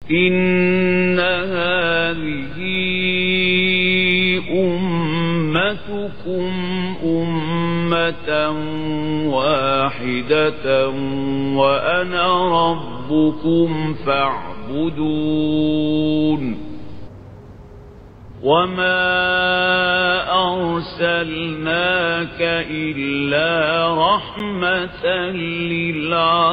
إن هذه أمتكم أمة واحدة وأنا ربكم فاعبدون وما أرسلناك إلا رحمة للعالمين.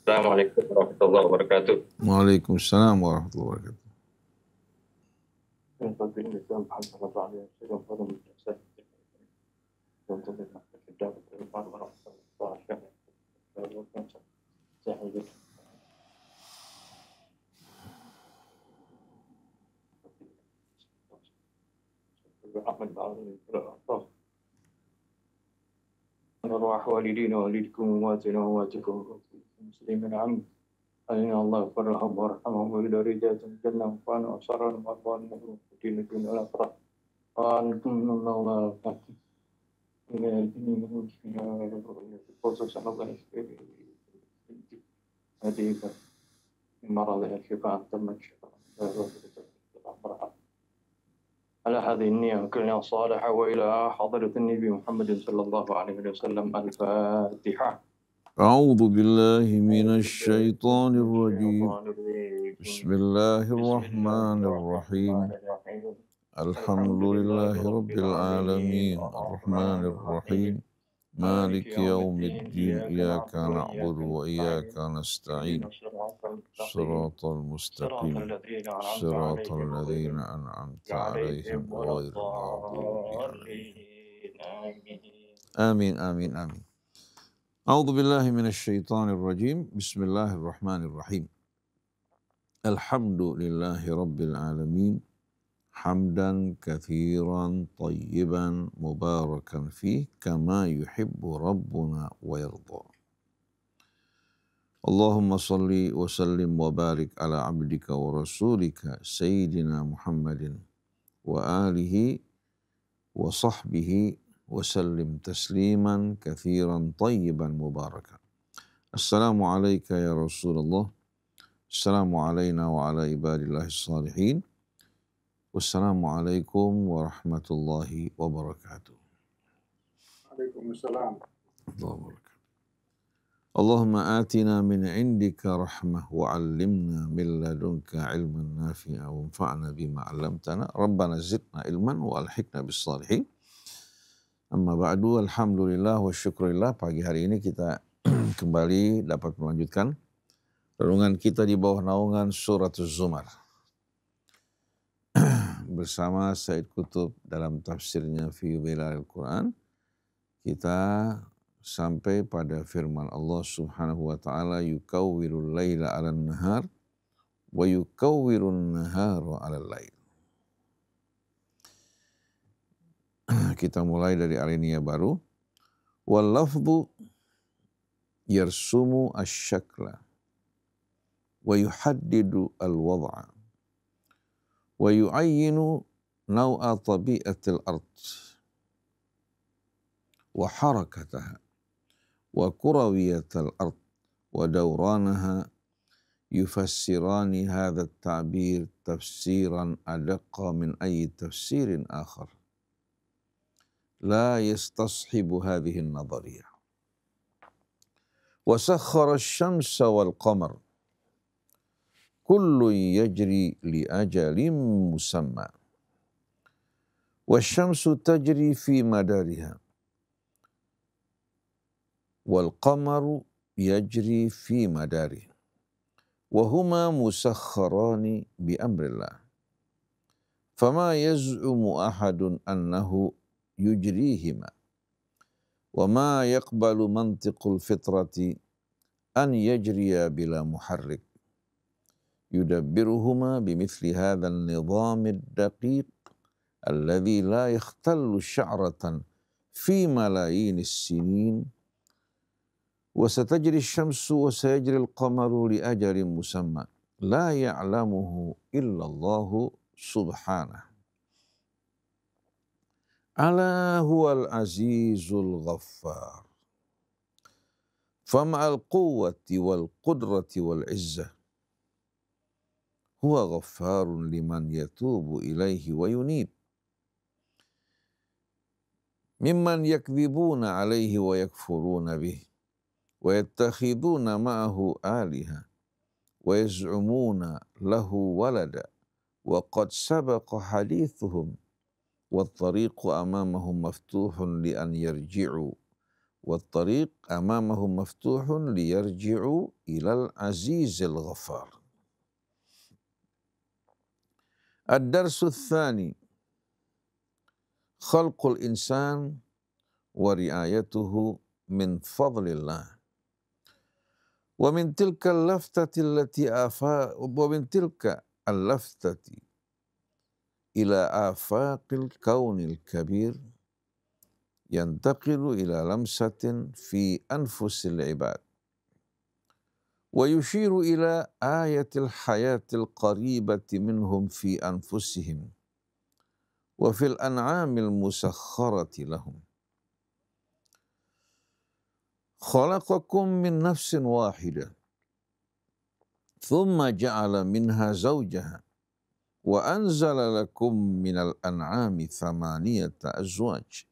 Assalamualaikum warahmatullahi wabarakatuh. Waalaikumsalam warahmatullahi wabarakatuh. أرواح والدينا ووالدكم وأمواتنا وأمواتكم المسلمين عم علينا الله يغفرهم وارحمهم وإلى رجال الجنة وفانا وصرنا وأطوان المؤمنين دون الأفراح وأنتم من الله خصوصا الله هذه مرضها الشفاء تم الشفاء على هذه النية كلنا صالحة وإلى حضرة النبي محمد صلى الله عليه وسلم. الفاتحة. أعوذ بالله من الشيطان الرجيم. بسم الله الرحمن الرحيم. الحمد لله رب العالمين الرحمن الرحيم مالك يوم الدين إياك نعبد وإياك نستعين صراط المستقيم صراط الذين أنعمت عليهم غير المغضوب عليهم. آمين آمين آمين. أعوذ بالله من الشيطان الرجيم. بسم الله الرحمن الرحيم. الحمد لله رب العالمين حمدا كثيرا طيبا مباركا فيه كما يحب ربنا ويرضى. اللهم صل وسلم وبارك على عبدك ورسولك سيدنا محمد وآله وصحبه وسلم تسليما كثيرا طيبا مباركا. السلام عليك يا رسول الله. السلام علينا وعلى عباد الله الصالحين. Wassalamualaikum warahmatullahi wabarakatuh. Waalaikumsalam. Allahumma atina min indika rahmah wa 'allimna min ladunka ilman nafi'a wa anfa'na bima 'allamtana. Rabbana zidna ilman wa alhiqna bis salihin. Amma ba'du, alhamdulillah wa syukurillah. Pagi hari ini kita kembali dapat melanjutkan renungan kita di bawah naungan surat Az-Zumar bersama Said Qutb dalam tafsirnya fi Dhilalil Quran. Kita sampai pada firman Allah Subhanahu wa taala, yukawwirul laila 'alan nahar wa yukawwirun nahara 'alal lail. Kita mulai dari alinea baru. Wal lafdhu yarsumu asy-syakla wa yuhaddidu al-wad'a wa yu'ayyinu naw'a tabi'atil ard wa harakataha wa kurawiyatal ard wa dawranaha yufassirani hadha at-ta'bir tafsiran adaqqa min ayyi tafsirin akhar la yastashibu hadhihi an-nadhariyah. Wa sakhkhara asy-syamsa wal qamar kullu yajri li ajalin musamma wasyamsu tajri fi madariha wal qamaru yajri fi madarihi wa huma musakhkharani bi amrillah fama yaz'umu ahadun annahu yujrihima wa ma yaqbalu mantiqul fitrati an yajriya bila muharrik yudabbiruhuma bimithli hadzal nizamid daqiq alladhi la yakhtallu sya'ratan fi malayinis sinin wa satajri asy-syamsu wa sayajri al-qamaru li ajalin musamma la ya'lamuhu illallahu subhanahu. Ala huwal azizul ghaffar. Fama'al quwwati wal qudrati wal izzah. Huwa ghaffarun liman yatubu ilaihi wa yunib. Mimman yakdhibuna alaihi wa yakfuruna bih. Wa yattakhiduna ma'ahu aliha. Wa yaz'umuna lahu walada. Wa qad sabaqa hadithuhum. والطريق أمامهم مفتوح لأن يرجعوا والطريق أمامهم مفتوح ليرجعوا إلى العزيز الغفار. الدرس الثاني خلق الإنسان ورعايته من فضل الله. ومن تلك اللفتة إلى آفاق الكون الكبير ينتقل إلى لمسة في أنفس العباد ويشير إلى آية الحياة القريبة منهم في أنفسهم وفي الأنعام المسخرة لهم. خلقكم من نفس واحدة ثم جعل منها زوجها وأنزل لكم من الأنعام 8 أزواج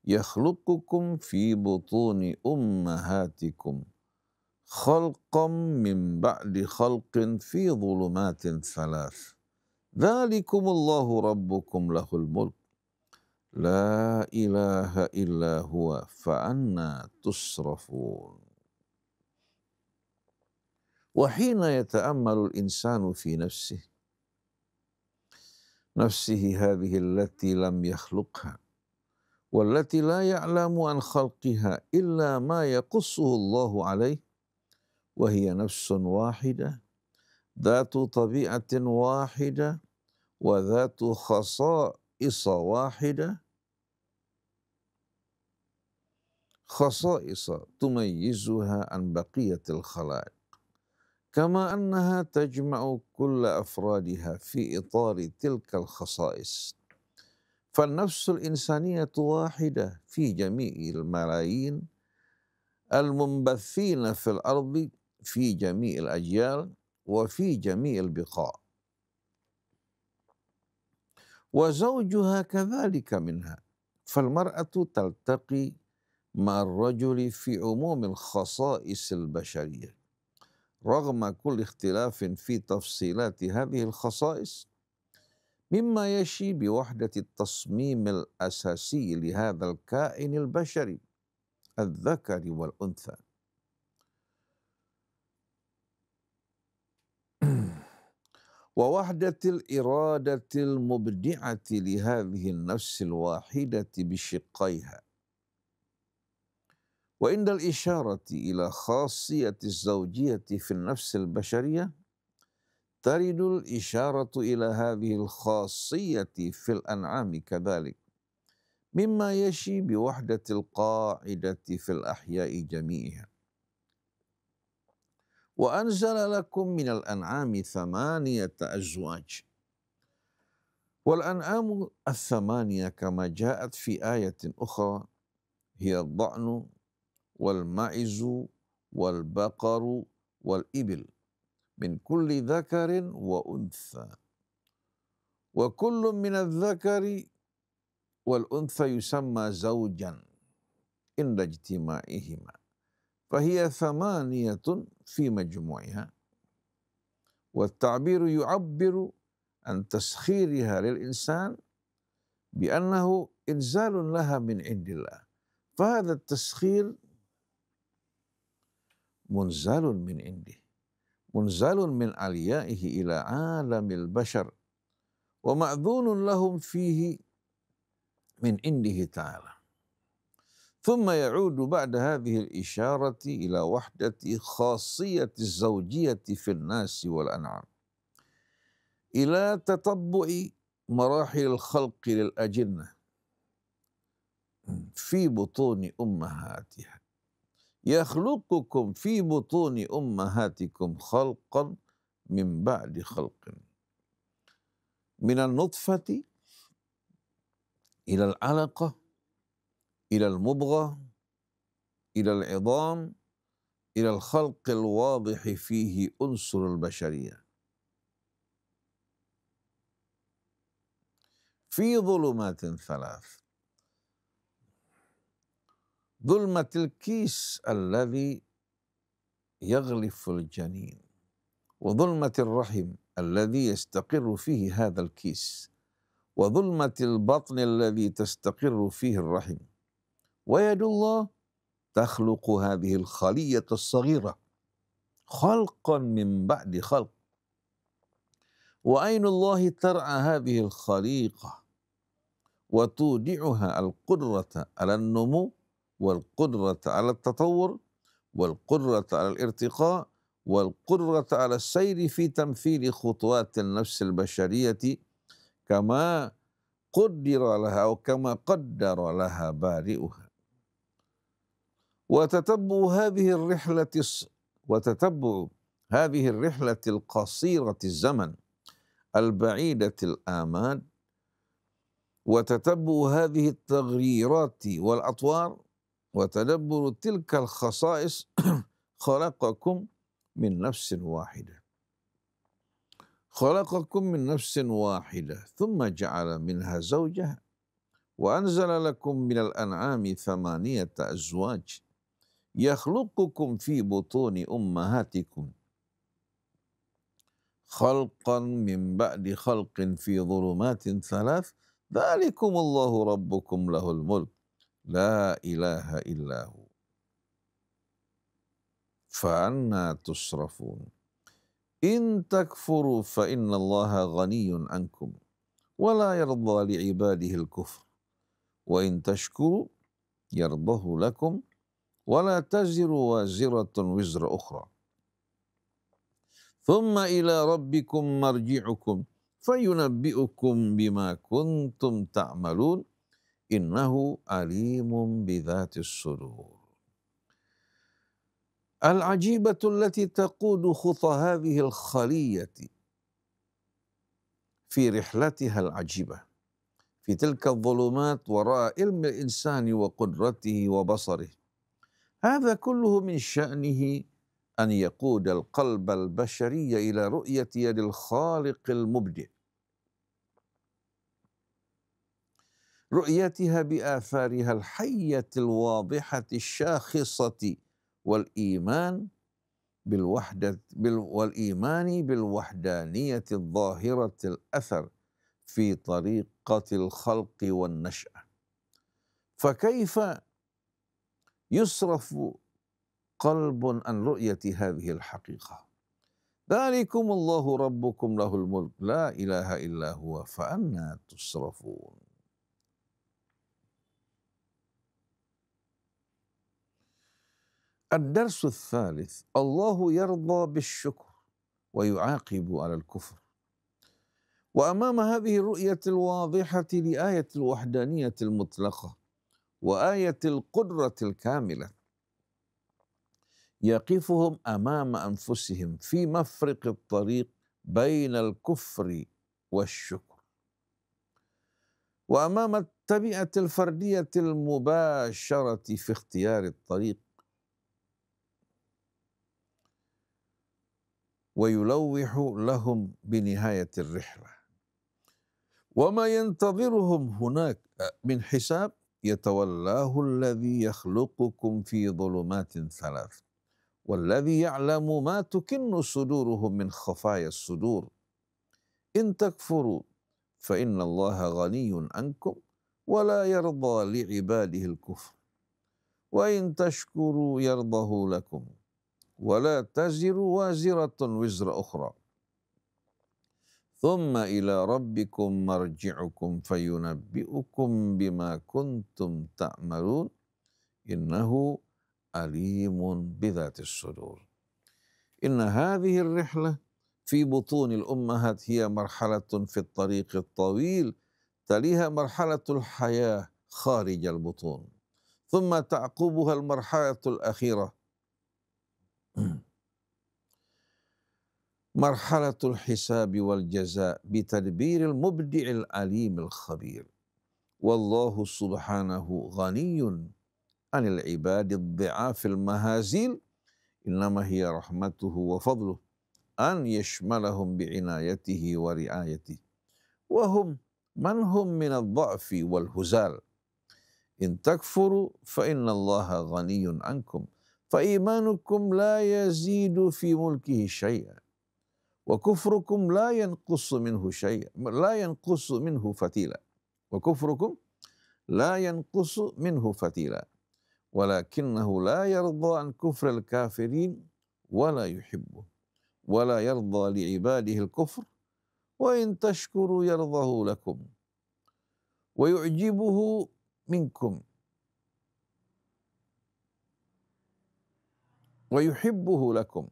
يخلقكم في بطون أمهاتكم خلقا من بعد خلق في ظلمات 3 ذلكم الله ربكم له الملك لا إله إلا هو فأنى تصرفون. وحين يتأمل الإنسان في نفسه هذه التي لم يخلقها والتي لا يعلم عن خلقها إلا ما يقصه الله عليه وهي نفس واحدة ذات طبيعة واحدة وذات خصائص واحدة خصائص تميزها عن بقية الخلائق كما أنها تجمع كل أفرادها في إطار تلك الخصائص. فالنفس الإنسانية واحدة في جميع الملايين المنبثين في الأرض في جميع الأجيال وفي جميع البقاع. وزوجها كذلك منها. فالمرأة تلتقي مع الرجل في عموم الخصائص البشرية رغم كل اختلاف في تفصيلات هذه الخصائص مما يشي بوحدة التصميم الأساسي لهذا الكائن البشري الذكر والأنثى. ووحدة الإرادة المبدعة لهذه النفس الواحدة بشقيها. وعند الإشارة إلى خاصية الزوجية في النفس البشرية ترد الإشارة إلى هذه الخاصية في الأنعام كذلك مما يشي بوحدة القاعدة في الأحياء جميعها. وأنزل لكم من الأنعام 8 أزواج. والأنعام 8 كما جاءت في آية أخرى هي الضأن والمعز والبقر والإبل من كل ذكر وأنثى وكل من الذكر والأنثى يسمى زوجا عند اجتماعهما فهي 8 في مجموعها. والتعبير يعبر عن تسخيرها للإنسان بأنه إنزال لها من عند الله. فهذا التسخير منزال من عنده منزال من عليائه إلى عالم البشر ومأذون لهم فيه من عنده تعالى. ثم يعود بعد هذه الإشارة إلى وحدة خاصية الزوجية في الناس والأنعام إلى تتبع مراحل الخلق للأجنة في بطون أمهاتها. يخلقكم في بطون أمهاتكم خلقا من بعد خلق من النطفة ilal alaqah, ilal mubghah, ilal idham, ilal khalqil wadihi fihi unsurul bashariyah. Fi dhulumatin thalath. Dhulmatil kis alladhi yaghliful janin. Wa dhulmatil rahim alladhi yastaqirru fihi hadhal kis. Wa dhulmatil batni alladhi tastaqirru fihi rahim. Wa yadullah takhluqu hadhihi al-khaliyyata as-saghira khalqan min ba'di khalq. Wa aynullahi tar'a hadhihi al-khaliqah wa tudi'uha al-qudrata 'ala an-numu wal qudrata 'ala at-tatawwur wal qudrata 'ala al-irtiqa wal qudrata 'ala as-sayri fi tamthili khutuwat an-nafs al-bashariyati kama qaddara laha aw kama qaddara laha bari'uha. Wa tatabbu hadhihi ar-rihlati al-qasirati az-zaman al-ba'idati al-amad وتتبع هذه التغييرات والأطوار وتدبر تلك الخصائص خلقكم من نفس واحدة ثم جعل منها زوجها وأنزل لكم من الأنعام 8 أزواج يخلقكم في بطون أمهاتكم خلقا من بعد خلق في ظلمات 3 ذلكم الله ربكم له الملك لا إله إلا هو فأنى تصرفون إن تكفروا فإن الله غني عنكم ولا يرضى لعباده الكفر وإن تشكروا يرضه لكم ولا تزر وازرة وزر أخرى ثم إلى ربكم مرجعكم فينبئكم بما كنتم تعملون إنه عليم بذات الصدور. العجيبة التي تقود خطى هذه الخلية في رحلتها العجيبة في تلك الظلمات وراء علم الإنسان وقدرته وبصره. هذا كله من شأنه أن يقود القلب البشري إلى رؤية يد الخالق المبدع، رؤيتها بآثارها الحية الواضحة الشاخصة والإيمان بالوحدانية الظاهرة الأثر في طريقة الخلق والنشأة. فكيف يصرف قلب عن رؤية هذه الحقيقة؟ ذلكم الله ربكم له الملك لا إله إلا هو فأنى تصرفون. الدرس الثالث: الله يرضى بالشكر ويعاقب على الكفر. وأمام هذه الرؤية الواضحة لآية الوحدانية المطلقة وآية القدرة الكاملة يقفهم أمام أنفسهم في مفرق الطريق بين الكفر والشكر، وأمام الطبيعة الفردية المباشرة في اختيار الطريق، ويلوح لهم بنهاية الرحلة وما ينتظرهم هناك من حساب يتولاه الذي يخلقكم في ظلمات 3 والذي يعلم ما تكن صدورهم من خفايا الصدور. إن تكفروا فإن الله غني عنكم ولا يرضى لعباده الكفر وإن تشكروا يرضه لكم ولا تزر وازرة وزر أخرى ثم إلى ربكم مرجعكم فينبئكم بما كنتم تعملون إنه عليم بذات الصدور. إن هذه الرحلة في بطون الأمهات هي مرحلة في الطريق الطويل تليها مرحلة الحياة خارج البطون ثم تعقبها المرحلة الأخيرة مرحلة الحساب والجزاء بتدبير المبدع العليم الخبير. wallahu subhanahu ghaniyun anil ibadid dhi'afil mahazil innama hiya rahmatuhu wa fadluh an yashmalahum bi'inayatihi wa ri'ayatihi wa hum man hum minadh dha'fi wal huzal in takfuru fa inna allaha ghaniyun ankum fa imanukum la yazidu fi mulkihi syai'an wa kufrukum la yanqusu minhu syai'an la yanqusu minhu fatila wa kufrukum la yanqusu minhu fatila walakinnahu la yarda an kufril kafirin wa la yuhibbu wa la yarda li ibadihi al-kufr wa in tashkuru yardahu lakum wa yu'jibuhu minkum wa yuhibbuhu lakum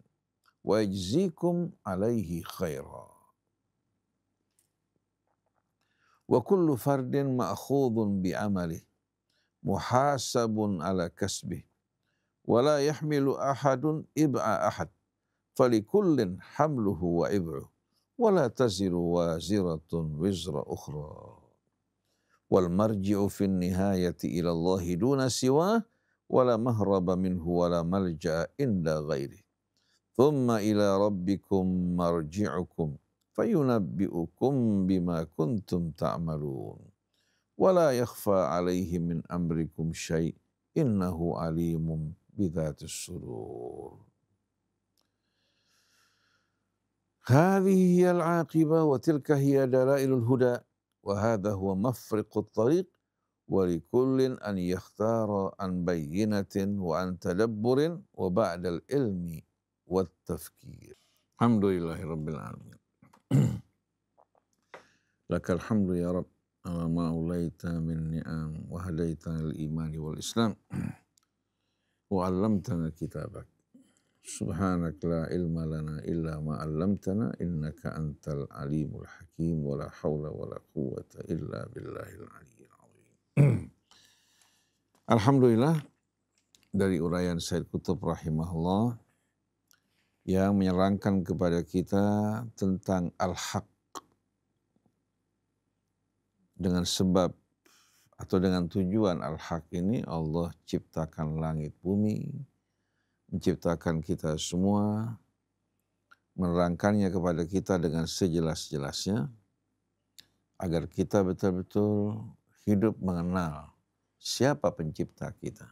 wa yajzikum alaihi khaira wa kullu fardin ma'khudun bi'amalih muhasabun ala kasbih wa la yahmilu ahadun ib'a ahad falikullin hamluhu wa ib'uh wa la taziru waziratun wizra ukhra wal marji'u fin nihayati ila Allahi duna siwah wa la mahraba minhu wa la malja'a inda ghairih thumma ila rabbikum marji'ukum fayunabbi'ukum bima kuntum ta'malun wa la yakhfa 'alaihi min amrikum syai' innahu alimun bidzatis sudur. Hadhihi hiya al-'aqibah wa tilka hiya dalailul huda wa hadha huwa mafriqut tariq wa likullin an yakhtara an bayyinatin wa an tadabburin wa ba'dal ilmi wat tafkir. Alhamdulillahirabbil alamin. Lakal hamdu ya Rabb ala ma ulaita min ni'am wa hadaitana lil imani wal islam wa 'allamtana kitabak. Subhanak la ilma lana illa ma 'allamtana innaka antal alimul hakim wa la haula wa la quwwata illa billahil aliyyil azim. Alhamdulillah, dari uraian Said Qutb rahimahullah yang menyerangkan kepada kita tentang al-haq dengan sebab atau dengan tujuan al-haq ini Allah ciptakan langit bumi, menciptakan kita semua, menerangkannya kepada kita dengan sejelas-jelasnya agar kita betul-betul hidup mengenal siapa pencipta kita.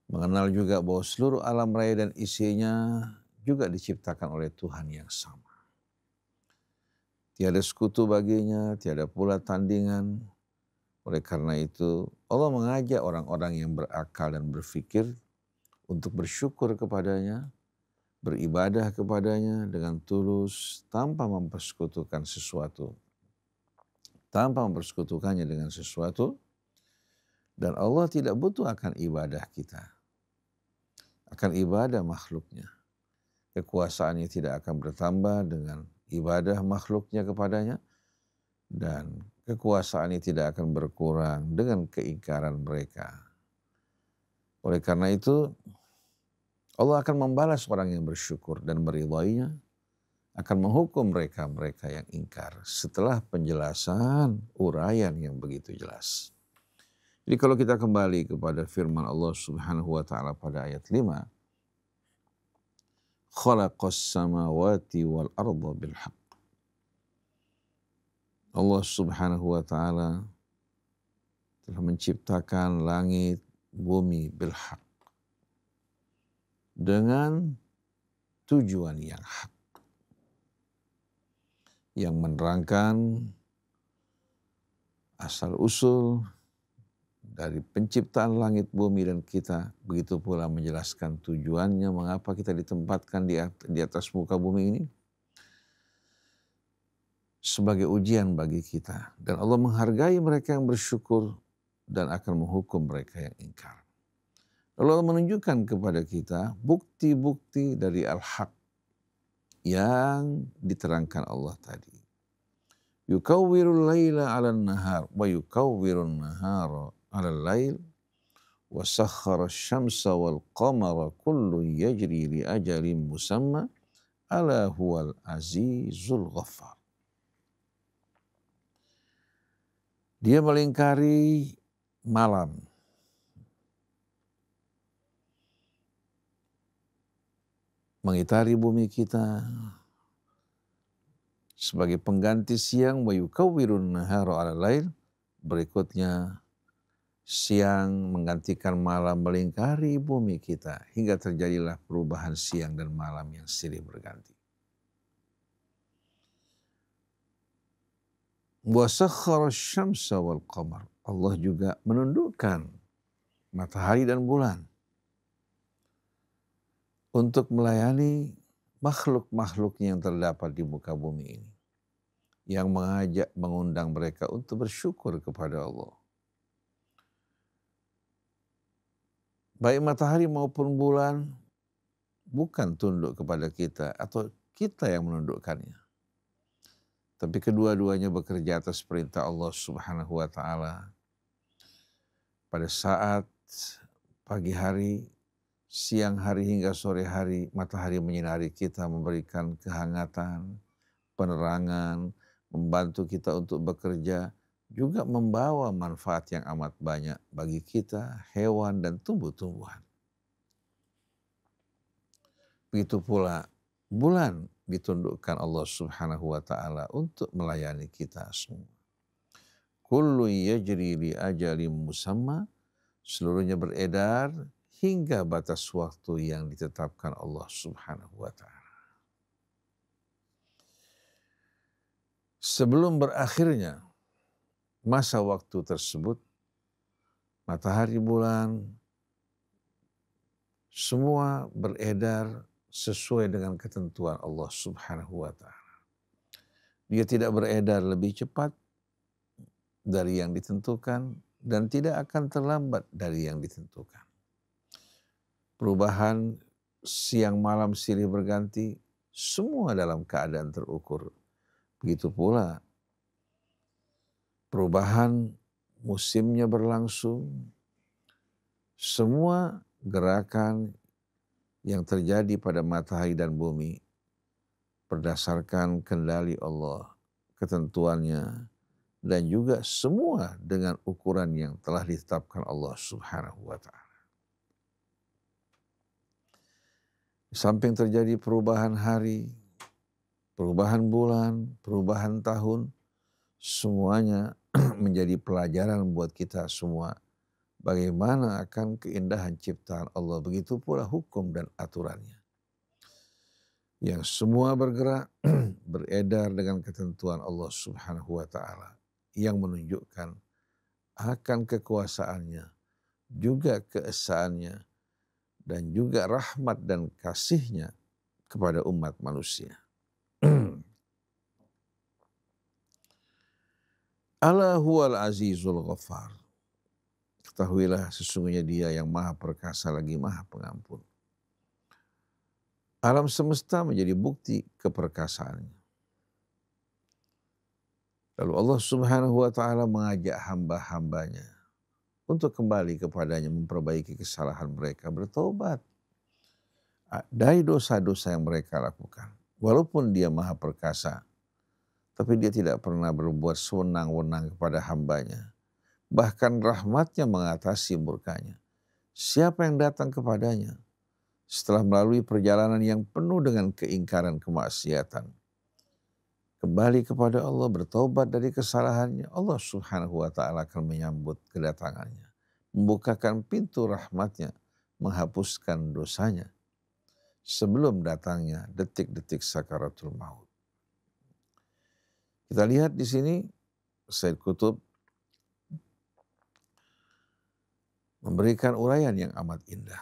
Mengenal juga bahwa seluruh alam raya dan isinya juga diciptakan oleh Tuhan yang sama. Tiada sekutu baginya, tiada pula tandingan. Oleh karena itu Allah mengajak orang-orang yang berakal dan berfikir untuk bersyukur kepadanya, beribadah kepadanya dengan tulus tanpa mempersekutukan sesuatu. Tanpa mempersekutukannya dengan sesuatu. Dan Allah tidak butuh akan ibadah kita. Akan ibadah makhluknya. Kekuasaannya tidak akan bertambah dengan ibadah makhluknya kepadanya. Dan kekuasaannya tidak akan berkurang dengan keingkaran mereka. Oleh karena itu, Allah akan membalas orang yang bersyukur dan meridainya. Akan menghukum mereka-mereka yang ingkar. Setelah penjelasan uraian yang begitu jelas. Jadi kalau kita kembali kepada firman Allah Subhanahu wa taala pada ayat 5, khalaqas samawati wal arda bil haqq. Allah Subhanahu wa taala telah menciptakan langit, bumi bil haqq. Dengan tujuan yang hak. Yang menerangkan asal usul dari penciptaan langit, bumi dan kita, begitu pula menjelaskan tujuannya mengapa kita ditempatkan di atas muka bumi ini sebagai ujian bagi kita. Dan Allah menghargai mereka yang bersyukur dan akan menghukum mereka yang ingkar. Lalu Allah menunjukkan kepada kita bukti-bukti dari al-haq yang diterangkan Allah tadi. Yukawwirul laila 'alan nahar wa yukawwirun nahara 'alal lail wa sakhkhara asy-syamsa wal qamara kullun yajri li ajalin musamma ala huwal azizul ghaffar. Dia melingkari malam. Mengitari bumi kita sebagai pengganti siang, wa yukawwirun nahara 'alal lail. Berikutnya siang menggantikan malam melingkari bumi kita hingga terjadilah perubahan siang dan malam yang silih berganti. Wa sakhkhara asy-syamsa wal qamar. Allah juga menundukkan matahari dan bulan untuk melayani makhluk-makhluknya yang terdapat di muka bumi ini, yang mengajak, mengundang mereka untuk bersyukur kepada Allah. Baik matahari maupun bulan bukan tunduk kepada kita atau kita yang menundukkannya, tapi kedua-duanya bekerja atas perintah Allah Subhanahu wa Ta'ala. Pada saat pagi hari, siang hari hingga sore hari, matahari menyinari kita, memberikan kehangatan, penerangan, membantu kita untuk bekerja, juga membawa manfaat yang amat banyak bagi kita, hewan, dan tumbuh-tumbuhan. Begitu pula bulan ditundukkan Allah Subhanahu wa Ta'ala untuk melayani kita semua. Kullu yajri li ajalin musamma, seluruhnya beredar hingga batas waktu yang ditetapkan Allah Subhanahu wa Ta'ala. Sebelum berakhirnya masa waktu tersebut, matahari, bulan, semua beredar sesuai dengan ketentuan Allah Subhanahu wa Ta'ala. Dia tidak beredar lebih cepat dari yang ditentukan dan tidak akan terlambat dari yang ditentukan. Perubahan siang malam silih berganti, semua dalam keadaan terukur. Begitu pula perubahan musimnya berlangsung, semua gerakan yang terjadi pada matahari dan bumi berdasarkan kendali Allah, ketentuannya, dan juga semua dengan ukuran yang telah ditetapkan Allah Subhanahu wa Ta'ala. Di samping terjadi perubahan hari, perubahan bulan, perubahan tahun, semuanya menjadi pelajaran buat kita semua. Bagaimana akan keindahan ciptaan Allah, begitu pula hukum dan aturannya. Yang semua bergerak, beredar dengan ketentuan Allah Subhanahu wa Ta'ala, yang menunjukkan akan kekuasaannya, juga keesaannya, dan juga rahmat dan kasihnya kepada umat manusia. Ala huwal azizul ghaffar. Ketahuilah sesungguhnya Dia yang maha perkasa lagi maha pengampun. Alam semesta menjadi bukti keperkasaannya. Lalu Allah Subhanahu wa Ta'ala mengajak hamba-hambanya untuk kembali kepadanya, memperbaiki kesalahan mereka, bertobat dari dosa-dosa yang mereka lakukan. Walaupun Dia maha perkasa, tapi Dia tidak pernah berbuat sewenang-wenang kepada hambanya. Bahkan rahmatnya mengatasi murkanya. Siapa yang datang kepadanya setelah melalui perjalanan yang penuh dengan keingkaran kemaksiatan, kembali kepada Allah, bertobat dari kesalahannya, Allah Subhanahu wa Ta'ala akan menyambut kedatangannya, membukakan pintu rahmatnya, menghapuskan dosanya sebelum datangnya detik-detik sakaratul maut. Kita lihat di sini Sayyid Qutb memberikan uraian yang amat indah.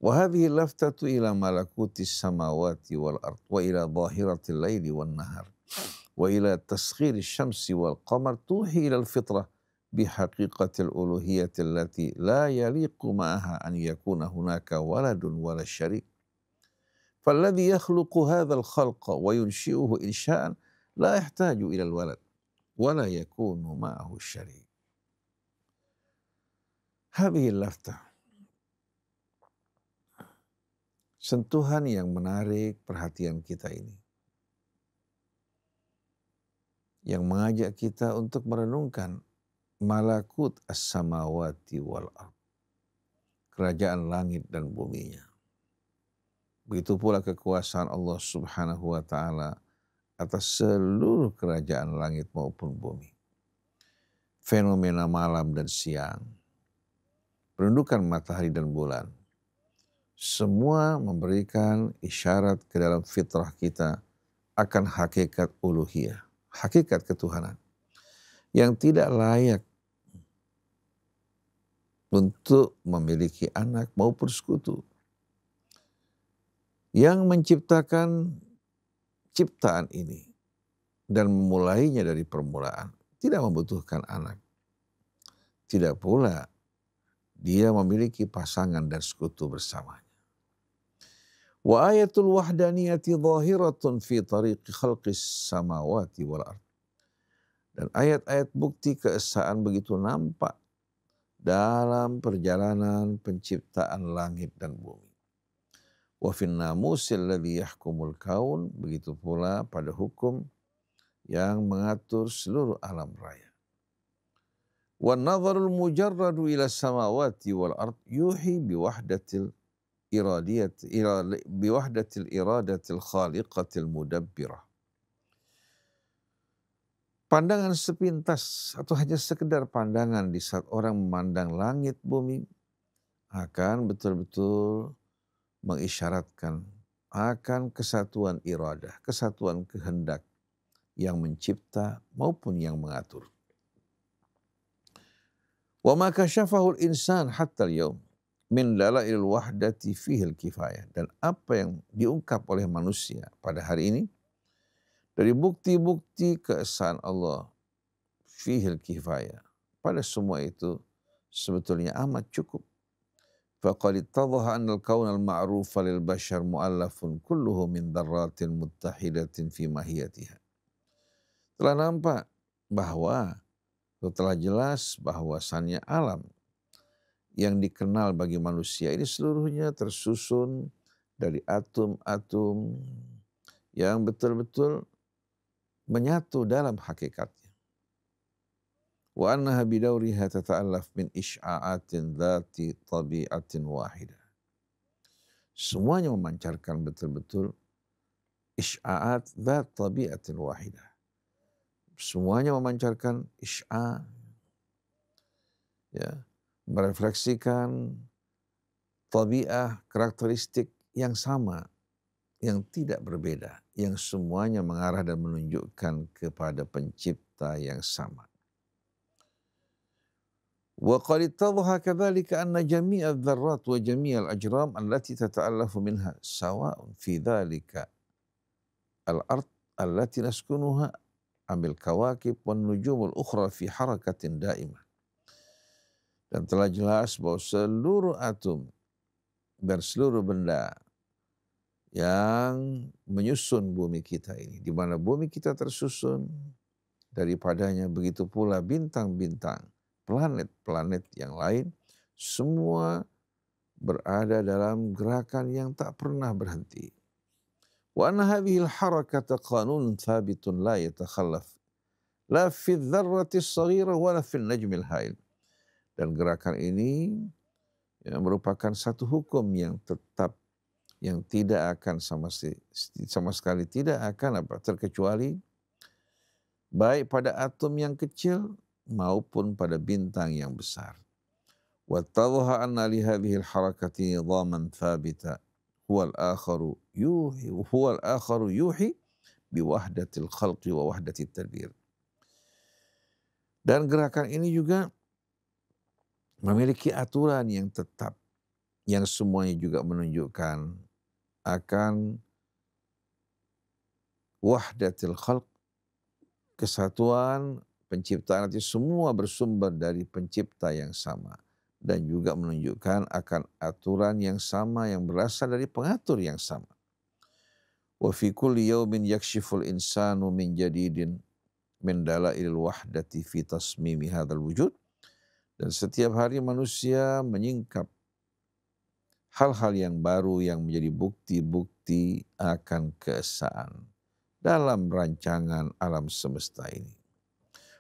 Wa hadhihi laftatu ila malakutis samawati wal ard wa ila zahiratil laili wan nahar wa ila taskhiri syamsi wal qamar tuhi ila al-fitrah bihaqiqatil uluhiyyati allati la yaliqu ma'aha an yakuna hunaka waladun wala syarik. Falladhi yakhluqu hadzal khalqa wa yunshi'uhu insha'an la yahtaju ila al-walad wa la yakunu ma'ahu syarik. Hadhihi laftah, sentuhan yang menarik perhatian kita ini. yang mengajak kita untuk merenungkan malakut as-samawati wal ard, kerajaan langit dan buminya. Begitu pula kekuasaan Allah Subhanahu wa taala atas seluruh kerajaan langit maupun bumi. Fenomena malam dan siang, penundukan matahari dan bulan, semua memberikan isyarat ke dalam fitrah kita akan hakikat uluhiyah, hakikat ketuhanan yang tidak layak untuk memiliki anak maupun sekutu. Yang menciptakan ciptaan ini dan memulainya dari permulaan tidak membutuhkan anak. Tidak pula dia memiliki pasangan dan sekutu bersamanya. Wa ayatul wahdaniyati zahiratun fi tariqi khalqis samawati wal ard. Dan ayat-ayat bukti keesaan begitu nampak dalam perjalanan penciptaan langit dan bumi. Wa fin namusil ladzi yahkumul kaun, begitu pula pada hukum yang mengatur seluruh alam raya. Wa nadharul mujarradu ila samawati wal ard yuhi biwahdatil iradatil khaliqatil mudabbirah. Pandangan sepintas atau hanya sekedar pandangan di saat orang memandang langit bumi akan betul-betul mengisyaratkan akan kesatuan iradah, kesatuan kehendak yang mencipta maupun yang mengatur. Wa ma kasyafahu al-insan hatta al-yawm min dalail wahdati fihi al-kifayah. Dan apa yang diungkap oleh manusia pada hari ini dari bukti-bukti keesaan Allah fihi al-kifayah, pada semua itu sebetulnya amat cukup. Faqad ittadhaha anna al-kawn al-ma'rufa lil bashar mu'allafun kulluhu min dzarratin muttahidatin fi mahiyatiha. Telah nampak bahwa telah jelas bahwasannya alam yang dikenal bagi manusia ini seluruhnya tersusun dari atom-atom yang betul-betul menyatu dalam hakikatnya. Wa annaha bidawriha tata'allaf min isya'atin dhati tabi'atin wahidah. Semuanya memancarkan betul-betul isya'at dhat tabi'atin wahidah. Semuanya memancarkan isya', ya, merefleksikan tabi'ah, karakteristik yang sama, yang tidak berbeda, yang semuanya mengarah dan menunjukkan kepada pencipta yang sama. Wa qad ittadhaha kadzalika anna jami'a adh-dharrat wa jami'a al-ajram allati tata'allafu minha sawa'un fi dzalika al-ard allati naskunuha amil kawakib wan nujumul ukhra fi harakatin daimah. Dan telah jelas bahwa seluruh atom dan seluruh benda yang menyusun bumi kita ini, di mana bumi kita tersusun daripadanya, begitu pula bintang-bintang, planet-planet yang lain, semua berada dalam gerakan yang tak pernah berhenti. Wa anna hadhihi al-harakata qanunun thabitun la yatakhallaf la fi dzarrati as-saghira wa la fi an-najmi al-hail. Dan gerakan ini ya, merupakan satu hukum yang tetap, yang tidak akan sama sekali tidak akan terkecuali baik pada atom yang kecil maupun pada bintang yang besar. Wa tadhaha anna li hadhihi al-harakati nizaman thabita huwa al-akharu yuhi bi wahdatil khalqi wa wahdatit tadbir. Dan gerakan ini juga memiliki aturan yang tetap, yang semuanya juga menunjukkan akan wahdatil khalq, kesatuan penciptaan itu semua bersumber dari pencipta yang sama, dan juga menunjukkan akan aturan yang sama yang berasal dari pengatur yang sama. Wa fi kulli yawmin yakshiful insanu min jadidin min dalailil wahdati fi tasmimi hadzal wujud. Dan setiap hari manusia menyingkap hal-hal yang baru yang menjadi bukti-bukti akan keesaan dalam rancangan alam semesta ini.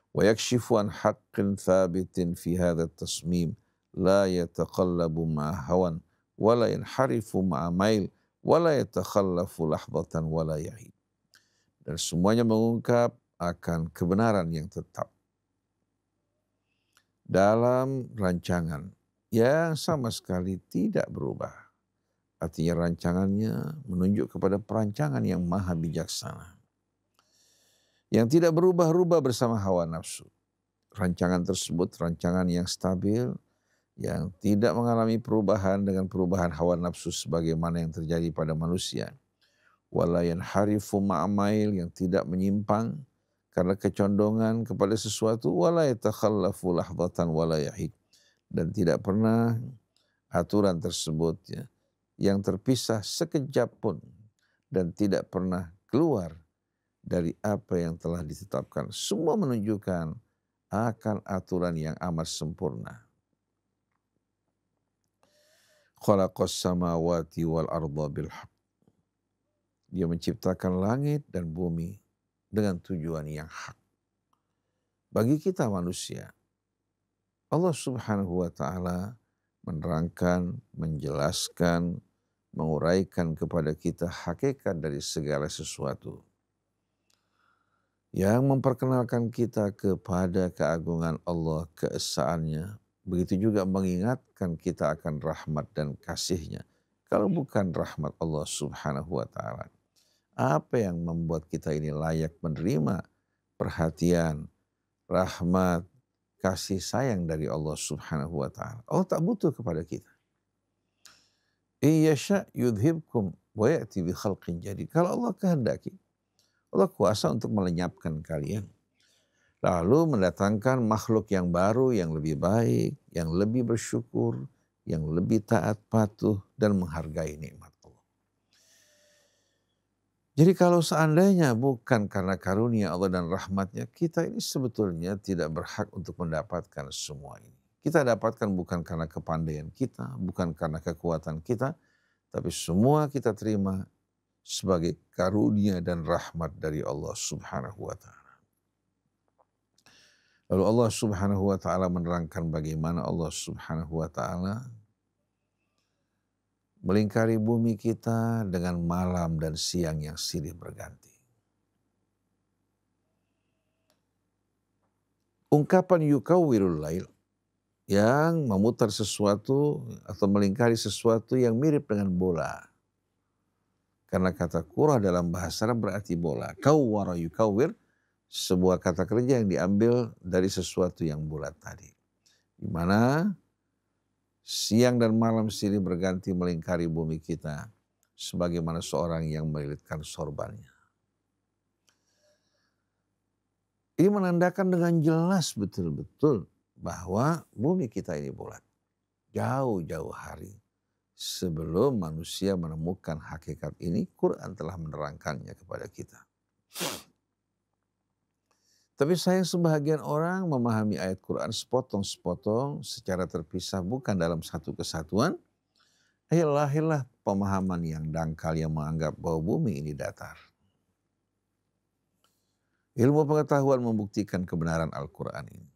Wa yakshifu an haqqin thabitin fi hadha tasmim la yataqallabu ma'a hawan wa la yanharifu ma'a mail wa la yatakhallafu lahdatan wa la yahid. Dan semuanya mengungkap akan kebenaran yang tetap dalam rancangan yang sama sekali tidak berubah. Artinya rancangannya menunjuk kepada perancangan yang maha bijaksana, yang tidak berubah-ubah bersama hawa nafsu. Rancangan tersebut rancangan yang stabil, yang tidak mengalami perubahan dengan perubahan hawa nafsu sebagaimana yang terjadi pada manusia. Wala yanharifu ma'amail, yang tidak menyimpang karena kecondongan kepada sesuatu. Wala yatakhallafu lahdatan wala yahid, dan tidak pernah aturan tersebut yang terpisah sekejap pun dan tidak pernah keluar dari apa yang telah ditetapkan. Semua menunjukkan akan aturan yang amat sempurna. Khalaqas samawati wal arda bil haqq. Dia menciptakan langit dan bumi dengan tujuan yang hak. Bagi kita manusia, Allah Subhanahu wa ta'ala menerangkan, menjelaskan, menguraikan kepada kita hakikat dari segala sesuatu, yang memperkenalkan kita kepada keagungan Allah, keesaannya. Begitu juga mengingatkan kita akan rahmat dan kasih-Nya. Kalau bukan rahmat Allah Subhanahu wa ta'ala, apa yang membuat kita ini layak menerima perhatian, rahmat, kasih sayang dari Allah Subhanahu wa ta'ala? Allah tak butuh kepada kita. Iyasha yudhibkum wa ya'ti bi khalqin jadid. Kalau Allah kehendaki, Allah kuasa untuk melenyapkan kalian, lalu mendatangkan makhluk yang baru, yang lebih baik, yang lebih bersyukur, yang lebih taat patuh dan menghargai nikmat Allah. Jadi kalau seandainya bukan karena karunia Allah dan rahmatnya, kita ini sebetulnya tidak berhak untuk mendapatkan semua ini. Kita dapatkan bukan karena kepandaian kita, bukan karena kekuatan kita, tapi semua kita terima sebagai karunia dan rahmat dari Allah Subhanahu wa ta'ala. Lalu Allah Subhanahu wa ta'ala menerangkan bagaimana Allah Subhanahu wa ta'ala melingkari bumi kita dengan malam dan siang yang silih berganti. Ungkapan yukawwirul lail, yang memutar sesuatu atau melingkari sesuatu yang mirip dengan bola. Karena kata kurah dalam bahasa Arab berarti bola. Kawwara yukawwir, sebuah kata kerja yang diambil dari sesuatu yang bulat tadi. Di mana siang dan malam silih berganti melingkari bumi kita sebagaimana seorang yang melilitkan sorbannya. Ini menandakan dengan jelas betul-betul bahwa bumi kita ini bulat. Jauh-jauh hari sebelum manusia menemukan hakikat ini, Quran telah menerangkannya kepada kita. Tapi sayang sebahagian orang memahami ayat Quran sepotong-sepotong secara terpisah, bukan dalam satu kesatuan. Lahirlah pemahaman yang dangkal yang menganggap bahwa bumi ini datar. Ilmu pengetahuan membuktikan kebenaran Al-Quran ini.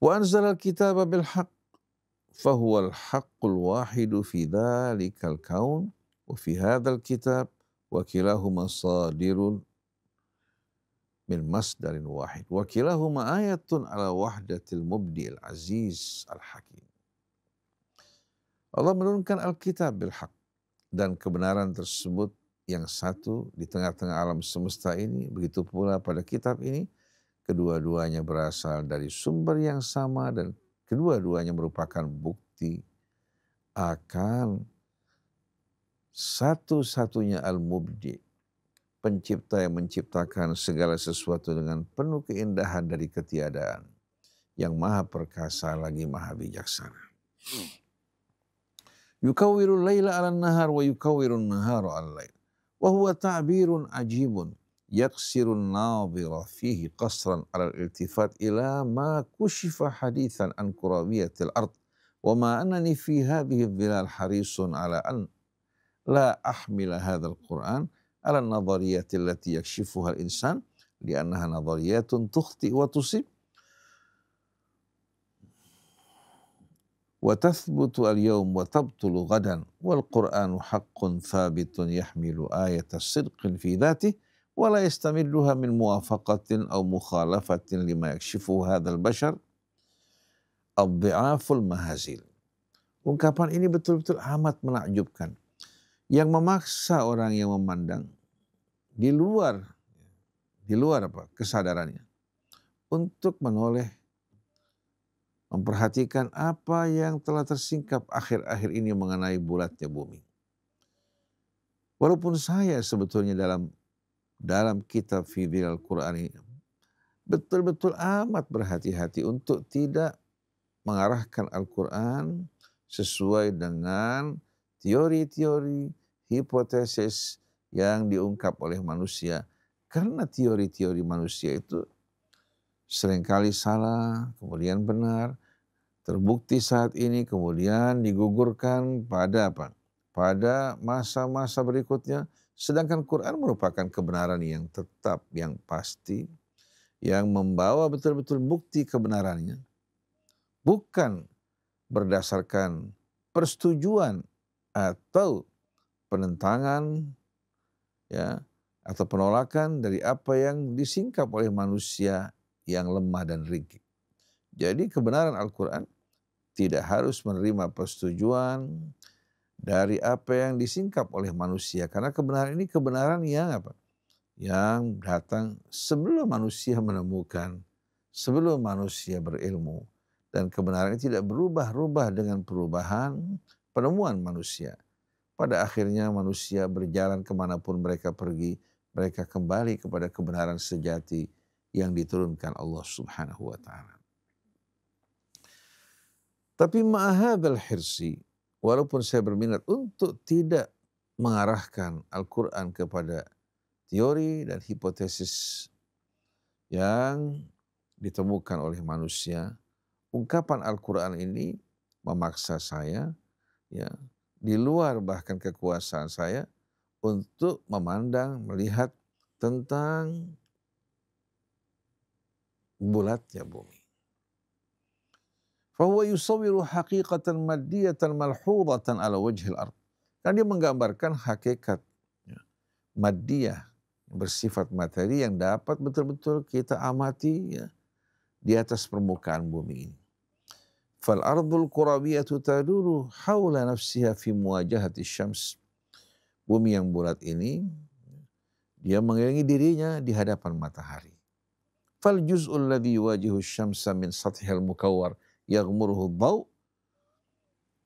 Wa anzalal kitaba bil haqq fahuwal haqqul wahidu fi dhalikal kaun wa fi hadzal kitab wa kilahuma sadirun min masdarin wahid wa kilahuma ayatun ala wahdatil mubdi'il aziz al-hakim. Allah menurunkan Alkitab bil haq, dan kebenaran tersebut yang satu di tengah-tengah alam semesta ini, begitu pula pada kitab ini, kedua-duanya berasal dari sumber yang sama dan kedua-duanya merupakan bukti akan satu-satunya al-mubdi', pencipta yang menciptakan segala sesuatu dengan penuh keindahan dari ketiadaan, yang maha perkasa lagi maha bijaksana. Yukawwirul laila 'alan nahar wa yukawwirun nahara 'alal lail. Wa huwa ta'birun ajibun yaksirun nadhira fihi qasran 'alal iltifat ila ma kushifa hadithan an kurawiyatil ard wa ma annani fi hadhihi dhilal harisun 'ala an la ahmila hadzal Qur'an ala nadhariyati allati yakshifuha al-insan li'annaha nadhariyatun tukhti wa tusib wa tathbutu al-yawm wa tabtulu ghadan wal Qur'anu haqqun thabitun yahmilu ayata sidqin fi dhatihi wa la yastamidduha min muwafaqatin aw mukhalafatin lima yakshifu hadzal bashar ad-dhi'aful mahazil. Ungkapan ini betul-betul amat menakjubkan, yang memaksa orang yang memandang di luar kesadarannya untuk menoleh memperhatikan apa yang telah tersingkap akhir-akhir ini mengenai bulatnya bumi. Walaupun saya sebetulnya dalam kitab Fidhil Al-Quran ini betul-betul amat berhati-hati untuk tidak mengarahkan Al-Quran sesuai dengan teori-teori, hipotesis yang diungkap oleh manusia. Karena teori-teori manusia itu seringkali salah, kemudian benar, terbukti saat ini, kemudian digugurkan pada apa? Pada masa-masa berikutnya. Sedangkan Quran merupakan kebenaran yang tetap, yang pasti, yang membawa betul-betul bukti kebenarannya. Bukan berdasarkan persetujuan atau penentangan, ya, atau penolakan dari apa yang disingkap oleh manusia yang lemah dan ringkih. Jadi kebenaran Al-Quran tidak harus menerima persetujuan dari apa yang disingkap oleh manusia. Karena kebenaran ini kebenaran yang apa? Yang datang sebelum manusia menemukan, sebelum manusia berilmu. Dan kebenaran ini tidak berubah-ubah dengan perubahan penemuan manusia. Pada akhirnya manusia berjalan kemanapun mereka pergi, mereka kembali kepada kebenaran sejati yang diturunkan Allah Subhanahu wa ta'ala. Tapi ma'ahadal hirsi, walaupun saya berminat untuk tidak mengarahkan Al-Quran kepada teori dan hipotesis yang ditemukan oleh manusia, ungkapan Al-Quran ini memaksa saya, ya, di luar bahkan kekuasaan saya, untuk memandang, melihat tentang bulatnya bumi. Fahuwa yusawwiru haqiqatan maddiyatan malhudatan ala wajhil ard. Karena dia menggambarkan hakikat, ya, maddiyah, bersifat materi yang dapat betul-betul kita amati, ya, di atas permukaan bumi ini. Fal ardul kurawiyatu taduru hawla nafsiha fi muwajahati syams. Bumi yang bulat ini, dia mengelilingi dirinya di hadapan matahari. Fal juz'ul ladzi yuwajihu syamsa min sathihil mukawwar yaghmuruhu ad-daw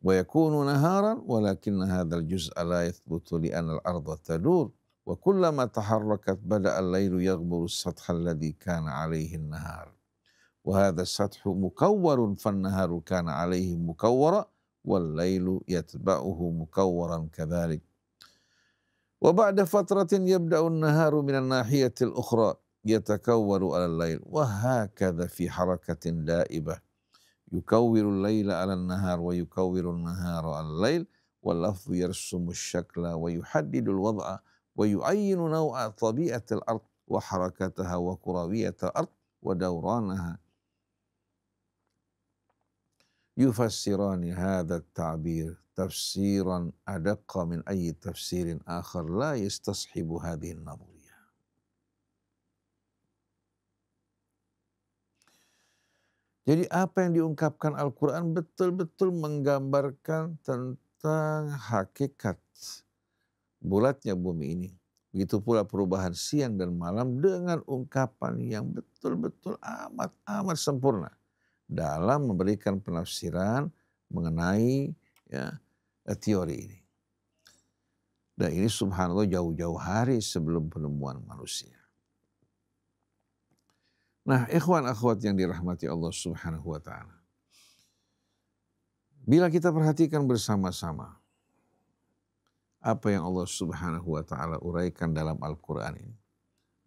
wa yakunu naharan walakin hadzal juz'a la yathbutu li anna al-ardha tadur wa kullama taharrakat bada'a al-lailu yaghmuru as-satha alladhi kana 'alayhi an-nahar. وهذا السطح مكور فالنهار كان عليه مكورا والليل يتبعه مكورا كذلك وبعد فترة يبدأ النهار من الناحية الأخرى يتكور على الليل وهكذا في حركة دائبة يكور الليل على النهار ويكور النهار على الليل واللفظ يرسم الشكل ويحدد الوضع ويعين نوع طبيعة الأرض وحركتها وكروية الأرض ودورانها يفسران هذا التعبير تفسيرا أدق من أي تفسير آخر لا يستصحب هذه النظرية. Jadi apa yang diungkapkan Al-Quran betul-betul menggambarkan tentang hakikat bulatnya bumi ini. Begitu pula perubahan siang dan malam dengan ungkapan yang betul-betul amat sempurna dalam memberikan penafsiran mengenai, ya, teori ini. Dan ini subhanallah jauh-jauh hari sebelum penemuan manusia. Nah, ikhwan akhwat yang dirahmati Allah Subhanahu wa ta'ala. Bila kita perhatikan bersama-sama apa yang Allah Subhanahu wa ta'ala uraikan dalam Al-Quran ini,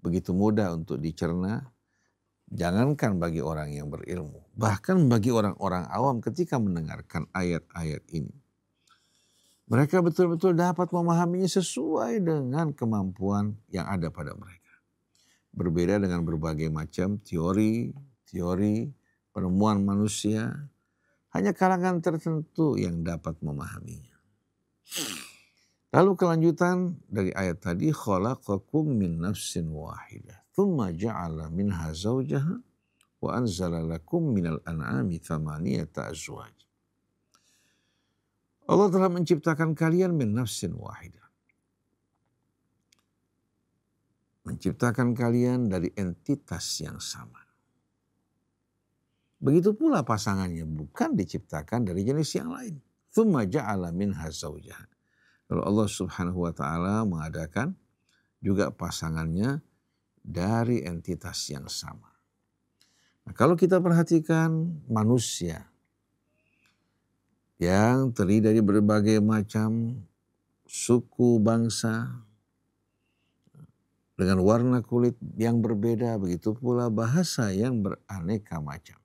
begitu mudah untuk dicerna. Jangankan bagi orang yang berilmu, bahkan bagi orang-orang awam ketika mendengarkan ayat-ayat ini, Mereka betul-betul dapat memahaminya sesuai dengan kemampuan yang ada pada mereka. Berbeda dengan berbagai macam teori penemuan manusia, hanya kalangan tertentu yang dapat memahaminya. Lalu kelanjutan dari ayat tadi, khalaqakum min nafsin wahidah, thumma ja'ala minha zawjaha, wa anzala lakum minal an'ami thamaniyata azwaj. Allah telah menciptakan kalian min nafsin wahidah. Menciptakan kalian dari entitas yang sama. Begitu pula pasangannya bukan diciptakan dari jenis yang lain. Tsumma ja'ala minha zawjaha. Lalu Allah Subhanahu wa taala mengadakan juga pasangannya dari entitas yang sama. Nah, kalau kita perhatikan manusia yang terdiri dari berbagai macam suku bangsa dengan warna kulit yang berbeda, begitu pula bahasa yang beraneka macam.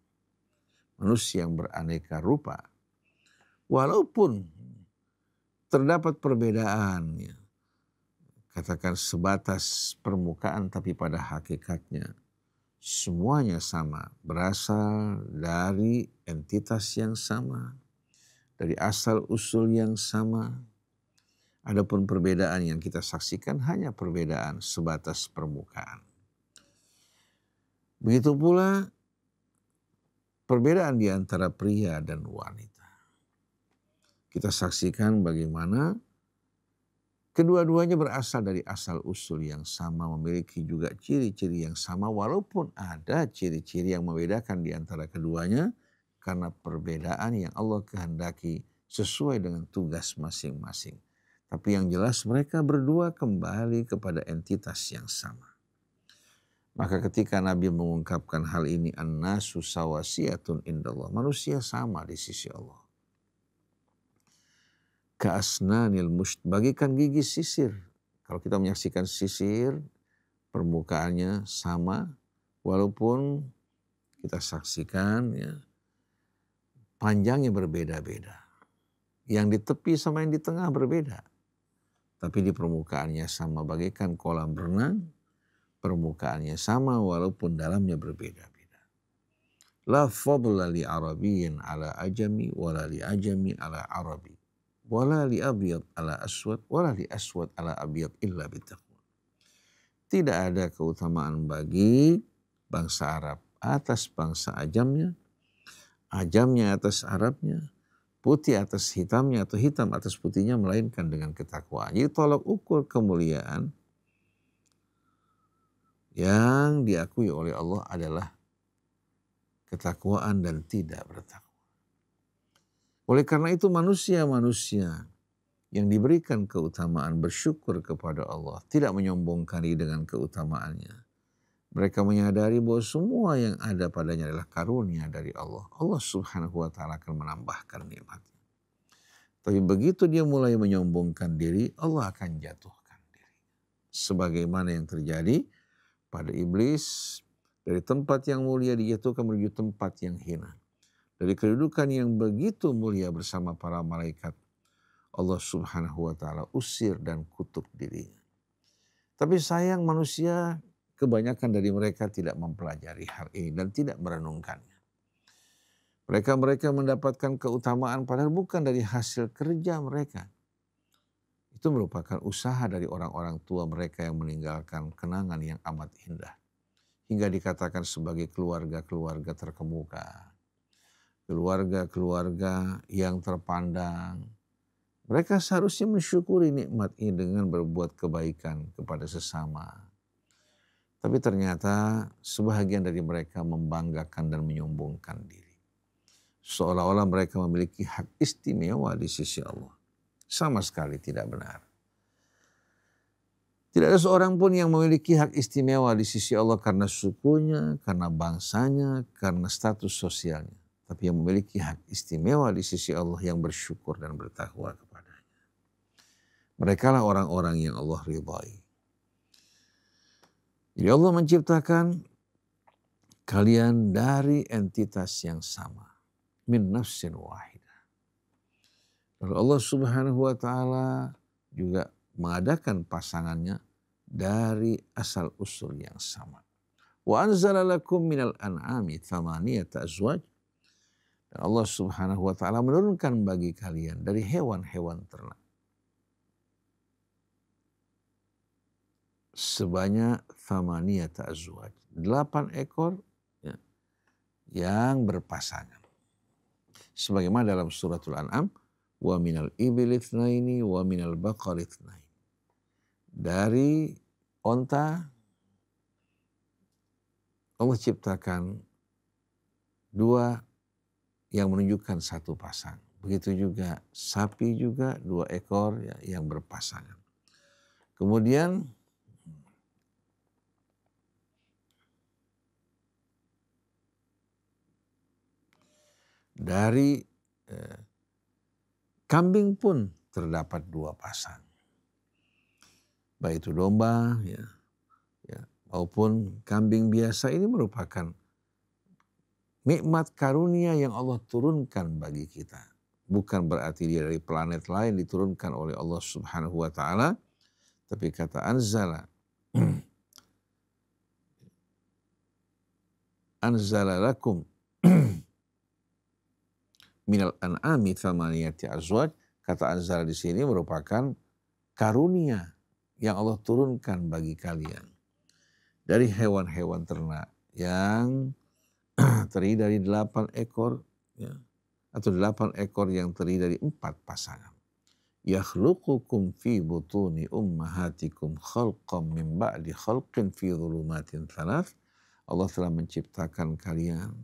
Manusia yang beraneka rupa. Walaupun terdapat perbedaan, ya, katakan sebatas permukaan, tapi pada hakikatnya semuanya sama, berasal dari entitas yang sama, dari asal usul yang sama. Adapun perbedaan yang kita saksikan hanya perbedaan sebatas permukaan. Begitu pula perbedaan di antara pria dan wanita. Kita saksikan bagaimana kedua-duanya berasal dari asal usul yang sama, memiliki juga ciri-ciri yang sama, walaupun ada ciri-ciri yang membedakan di antara keduanya karena perbedaan yang Allah kehendaki sesuai dengan tugas masing-masing. Tapi yang jelas mereka berdua kembali kepada entitas yang sama. Maka ketika Nabi mengungkapkan hal ini, an-nasu sawasiyatun indallah, manusia sama di sisi Allah. Ka'asnanil musht, bagikan gigi sisir. Kalau kita menyaksikan sisir, permukaannya sama, walaupun kita saksikan ya, panjangnya berbeda-beda. Yang di tepi sama yang di tengah berbeda. Tapi di permukaannya sama, bagaikan kolam renang, permukaannya sama walaupun dalamnya berbeda-beda. La fadla li arabiyyin ala ajami, wala li ajami ala arabi. Wala li abyad ala aswad, wala li aswad ala abyad illa bitaqwa. Tidak ada keutamaan bagi bangsa Arab atas bangsa Ajamnya, Ajamnya atas Arabnya, putih atas hitamnya atau hitam atas putihnya, melainkan dengan ketakwaan. Jadi tolak ukur kemuliaan yang diakui oleh Allah adalah ketakwaan dan tidak bertakwa. Oleh karena itu manusia-manusia yang diberikan keutamaan bersyukur kepada Allah, tidak menyombongkan diri dengan keutamaannya. Mereka menyadari bahwa semua yang ada padanya adalah karunia dari Allah. Allah Subhanahu wa taala akan menambahkan nikmatnya. Tapi begitu dia mulai menyombongkan diri, Allah akan jatuhkan diri. Sebagaimana yang terjadi pada iblis, dari tempat yang mulia dijatuhkan menuju tempat yang hina. Dari kedudukan yang begitu mulia bersama para malaikat, Allah Subhanahu wa taala usir dan kutuk dirinya. Tapi sayang manusia, kebanyakan dari mereka tidak mempelajari hal ini dan tidak merenungkannya. Mereka mendapatkan keutamaan padahal bukan dari hasil kerja mereka. Itu merupakan usaha dari orang-orang tua mereka yang meninggalkan kenangan yang amat indah. Hingga dikatakan sebagai keluarga-keluarga terkemuka. Keluarga-keluarga yang terpandang. Mereka seharusnya mensyukuri nikmat ini dengan berbuat kebaikan kepada sesama. Tapi ternyata sebahagian dari mereka membanggakan dan menyombongkan diri. Seolah-olah mereka memiliki hak istimewa di sisi Allah. Sama sekali tidak benar. Tidak ada seorang pun yang memiliki hak istimewa di sisi Allah karena sukunya, karena bangsanya, karena status sosialnya. Tapi yang memiliki hak istimewa di sisi Allah yang bersyukur dan bertakwa kepadanya. Mereka lah orang-orang yang Allah ridhai. Jadi Allah menciptakan kalian dari entitas yang sama. Min nafsin wahidah. Lalu Allah Subhanahu wa taala juga mengadakan pasangannya dari asal usul yang sama. Wa anzala lakum minal an'ami thamaniyata azwaj. Dan Allah Subhanahu wa taala menurunkan bagi kalian dari hewan-hewan ternak sebanyak thamaniyata azwaj, 8 ekor ya, yang berpasangan. Sebagaimana dalam suratul An'am, wa minal ibili itsnaini wa minal baqari itsnaini. Dari onta Allah ciptakan 2 yang menunjukkan satu pasang. Begitu juga sapi juga 2 ekor ya, yang berpasangan. Kemudian dari kambing pun terdapat 2 pasang. Baik itu domba ya, maupun kambing biasa. Ini merupakan nikmat karunia yang Allah turunkan bagi kita. Bukan berarti dia dari planet lain diturunkan oleh Allah Subhanahu wa taala, tapi kata anzala anzala lakum minal an'ami thamaniyati azwaj. Kata anzala di sini merupakan karunia yang Allah turunkan bagi kalian dari hewan-hewan ternak yang terdiri dari 8 ekor ya, atau 8 ekor yang terdiri dari 4 pasangan. Yakhluqukum fi butuni ummahatikum khalqan min ba'di khalqin fi dhulumatin thalath. Allah telah menciptakan kalian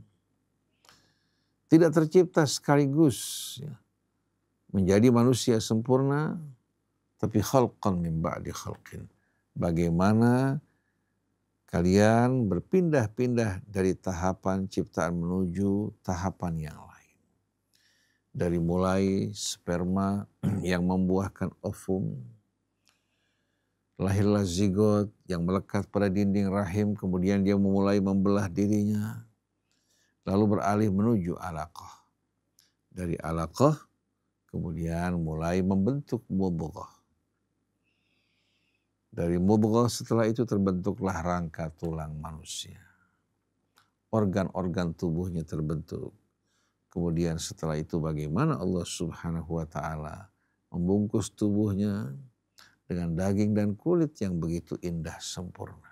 tidak tercipta sekaligus ya, menjadi manusia sempurna, tapi khalqan min ba'di khalqin. Bagaimana kalian berpindah-pindah dari tahapan ciptaan menuju tahapan yang lain. Dari mulai sperma yang membuahkan ovum, lahirlah zigot yang melekat pada dinding rahim, kemudian dia mulai membelah dirinya, lalu beralih menuju alaqah. Dari alaqah kemudian mulai membentuk mudghah. Dari mudghah setelah itu terbentuklah rangka tulang manusia. Organ-organ tubuhnya terbentuk. Kemudian setelah itu bagaimana Allah Subhanahu wa taala membungkus tubuhnya dengan daging dan kulit yang begitu indah sempurna.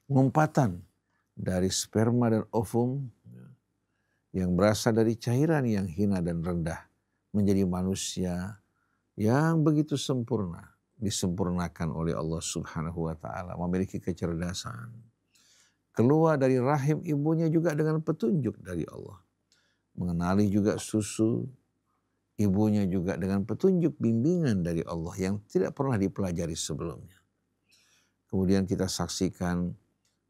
Pengumpatan dari sperma dan ovum yang berasal dari cairan yang hina dan rendah menjadi manusia yang begitu sempurna, disempurnakan oleh Allah Subhanahu wa taala, memiliki kecerdasan. Keluar dari rahim ibunya juga dengan petunjuk dari Allah. Mengenali juga susu ibunya juga dengan petunjuk bimbingan dari Allah yang tidak pernah dipelajari sebelumnya. Kemudian kita saksikan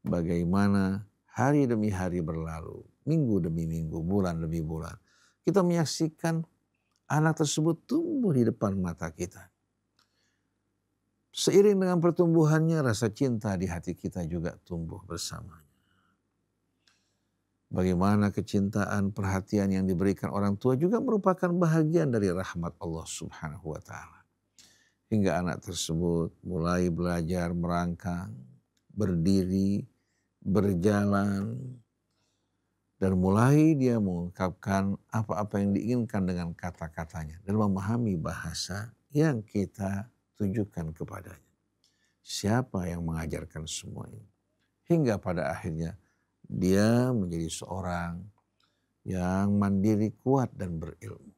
bagaimana hari demi hari berlalu, minggu demi minggu, bulan demi bulan. Kita menyaksikan anak tersebut tumbuh di depan mata kita. Seiring dengan pertumbuhannya, rasa cinta di hati kita juga tumbuh bersamanya. Bagaimana kecintaan, perhatian yang diberikan orang tua juga merupakan bahagian dari rahmat Allah Subhanahu wa taala. Hingga anak tersebut mulai belajar merangkak, berdiri, berjalan, dan mulai dia mengungkapkan apa-apa yang diinginkan dengan kata-katanya dan memahami bahasa yang kita tunjukkan kepadanya. Siapa yang mengajarkan semua ini? Hingga pada akhirnya dia menjadi seorang yang mandiri, kuat dan berilmu.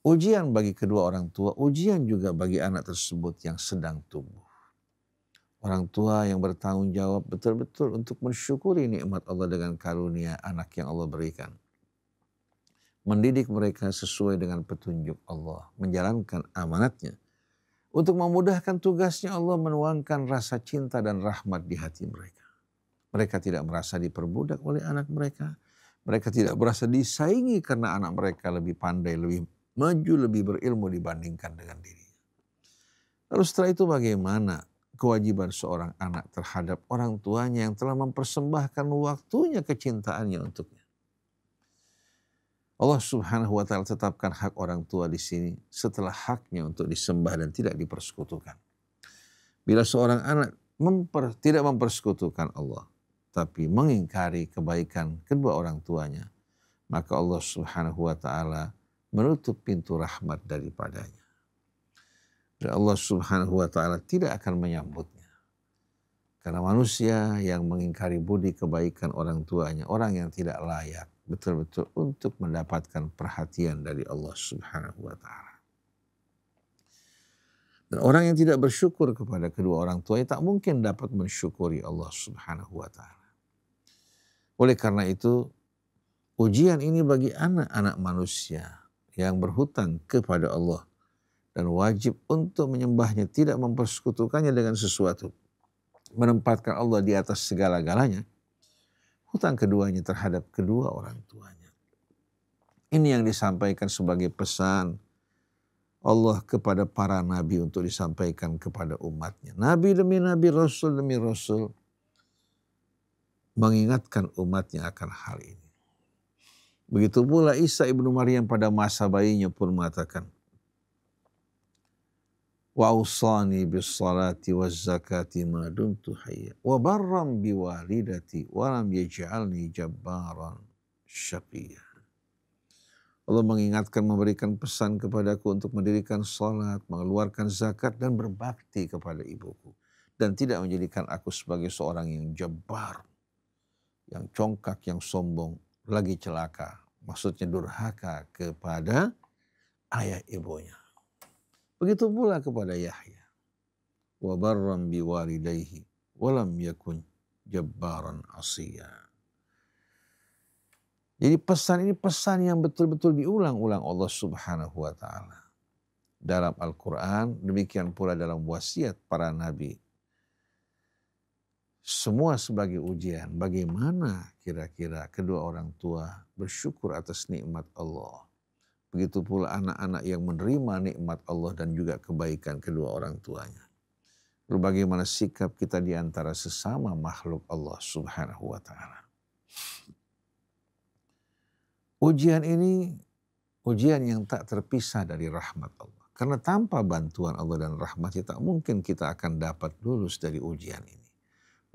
Ujian bagi kedua orang tua, ujian juga bagi anak tersebut yang sedang tumbuh. Orang tua yang bertanggung jawab betul-betul untuk mensyukuri nikmat Allah dengan karunia anak yang Allah berikan. Mendidik mereka sesuai dengan petunjuk Allah, menjalankan amanatnya. Untuk memudahkan tugasnya Allah menuangkan rasa cinta dan rahmat di hati mereka. Mereka tidak merasa diperbudak oleh anak mereka. Mereka tidak merasa disaingi karena anak mereka lebih pandai, lebih maju, lebih berilmu dibandingkan dengan dirinya. Lalu setelah itu bagaimana kewajiban seorang anak terhadap orang tuanya yang telah mempersembahkan waktunya, kecintaannya untuknya. Allah Subhanahu wa Ta'ala tetapkan hak orang tua di sini setelah haknya untuk disembah dan tidak dipersekutukan. Bila seorang anak tidak mempersekutukan Allah, tapi mengingkari kebaikan kedua orang tuanya, maka Allah Subhanahu wa Ta'ala menutup pintu rahmat daripadanya. Dan Allah Subhanahu wa Ta'ala tidak akan menyambutnya. Karena manusia yang mengingkari budi kebaikan orang tuanya, orang yang tidak layak betul-betul untuk mendapatkan perhatian dari Allah Subhanahu wa Ta'ala. Dan orang yang tidak bersyukur kepada kedua orang tuanya tak mungkin dapat mensyukuri Allah Subhanahu wa Ta'ala. Oleh karena itu, ujian ini bagi anak-anak manusia yang berhutang kepada Allah dan wajib untuk menyembahnya, tidak mempersekutukannya dengan sesuatu, menempatkan Allah di atas segala-galanya. Hutang keduanya terhadap kedua orang tuanya. Ini yang disampaikan sebagai pesan Allah kepada para nabi untuk disampaikan kepada umatnya. Nabi demi nabi, rasul demi rasul mengingatkan umatnya akan hal ini. Begitu pula Isa ibnu Maryam pada masa bayinya pun mengatakan, wa awsani bis salati waz zakati ma dumtu hayya wa barram bi walidati wa lam yaj'alni jabbaran syaqiyya. Allah mengingatkan, memberikan pesan kepadaku untuk mendirikan salat, mengeluarkan zakat dan berbakti kepada ibuku, dan tidak menjadikan aku sebagai seorang yang jabbar, yang congkak, yang sombong, lagi celaka, maksudnya durhaka kepada ayah ibunya. Begitu pula kepada Yahya. Wa barram bi walidayhi wa lam yakun jabbaran asiyya. Jadi pesan ini pesan yang betul-betul diulang-ulang Allah Subhanahu wa Ta'ala dalam Al-Quran, demikian pula dalam wasiat para nabi. Semua sebagai ujian, bagaimana kira-kira kedua orang tua bersyukur atas nikmat Allah. Begitu pula anak-anak yang menerima nikmat Allah dan juga kebaikan kedua orang tuanya. Lalu bagaimana sikap kita di antara sesama makhluk Allah Subhanahu wa Ta'ala. Ujian ini ujian yang tak terpisah dari rahmat Allah. Karena tanpa bantuan Allah dan rahmatnya tak mungkin kita akan dapat lulus dari ujian ini.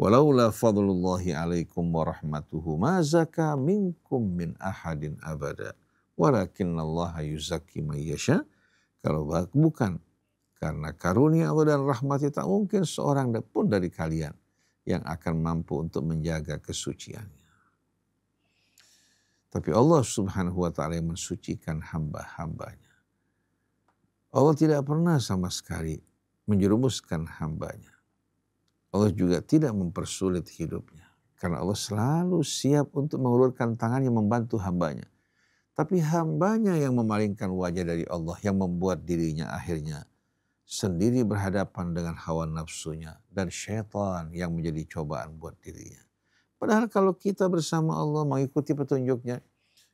Walaula fadlullahi alaikum wa rahmatuhu ma zaka minkum min ahadin abada. Walakinallaha yuzakki man yasha. Kalau bukan karena karunia Allah dan rahmatnya, tak mungkin seorang pun dari kalian yang akan mampu untuk menjaga kesuciannya. Tapi Allah Subhanahu wa Ta'ala yang mensucikan hamba-hambanya. Allah tidak pernah sama sekali menjerumuskan hambanya. Allah juga tidak mempersulit hidupnya. Karena Allah selalu siap untuk mengulurkan tangannya membantu hambanya. Tapi hambanya yang memalingkan wajah dari Allah, yang membuat dirinya akhirnya sendiri berhadapan dengan hawa nafsunya dan syaitan yang menjadi cobaan buat dirinya. Padahal kalau kita bersama Allah mengikuti petunjuknya,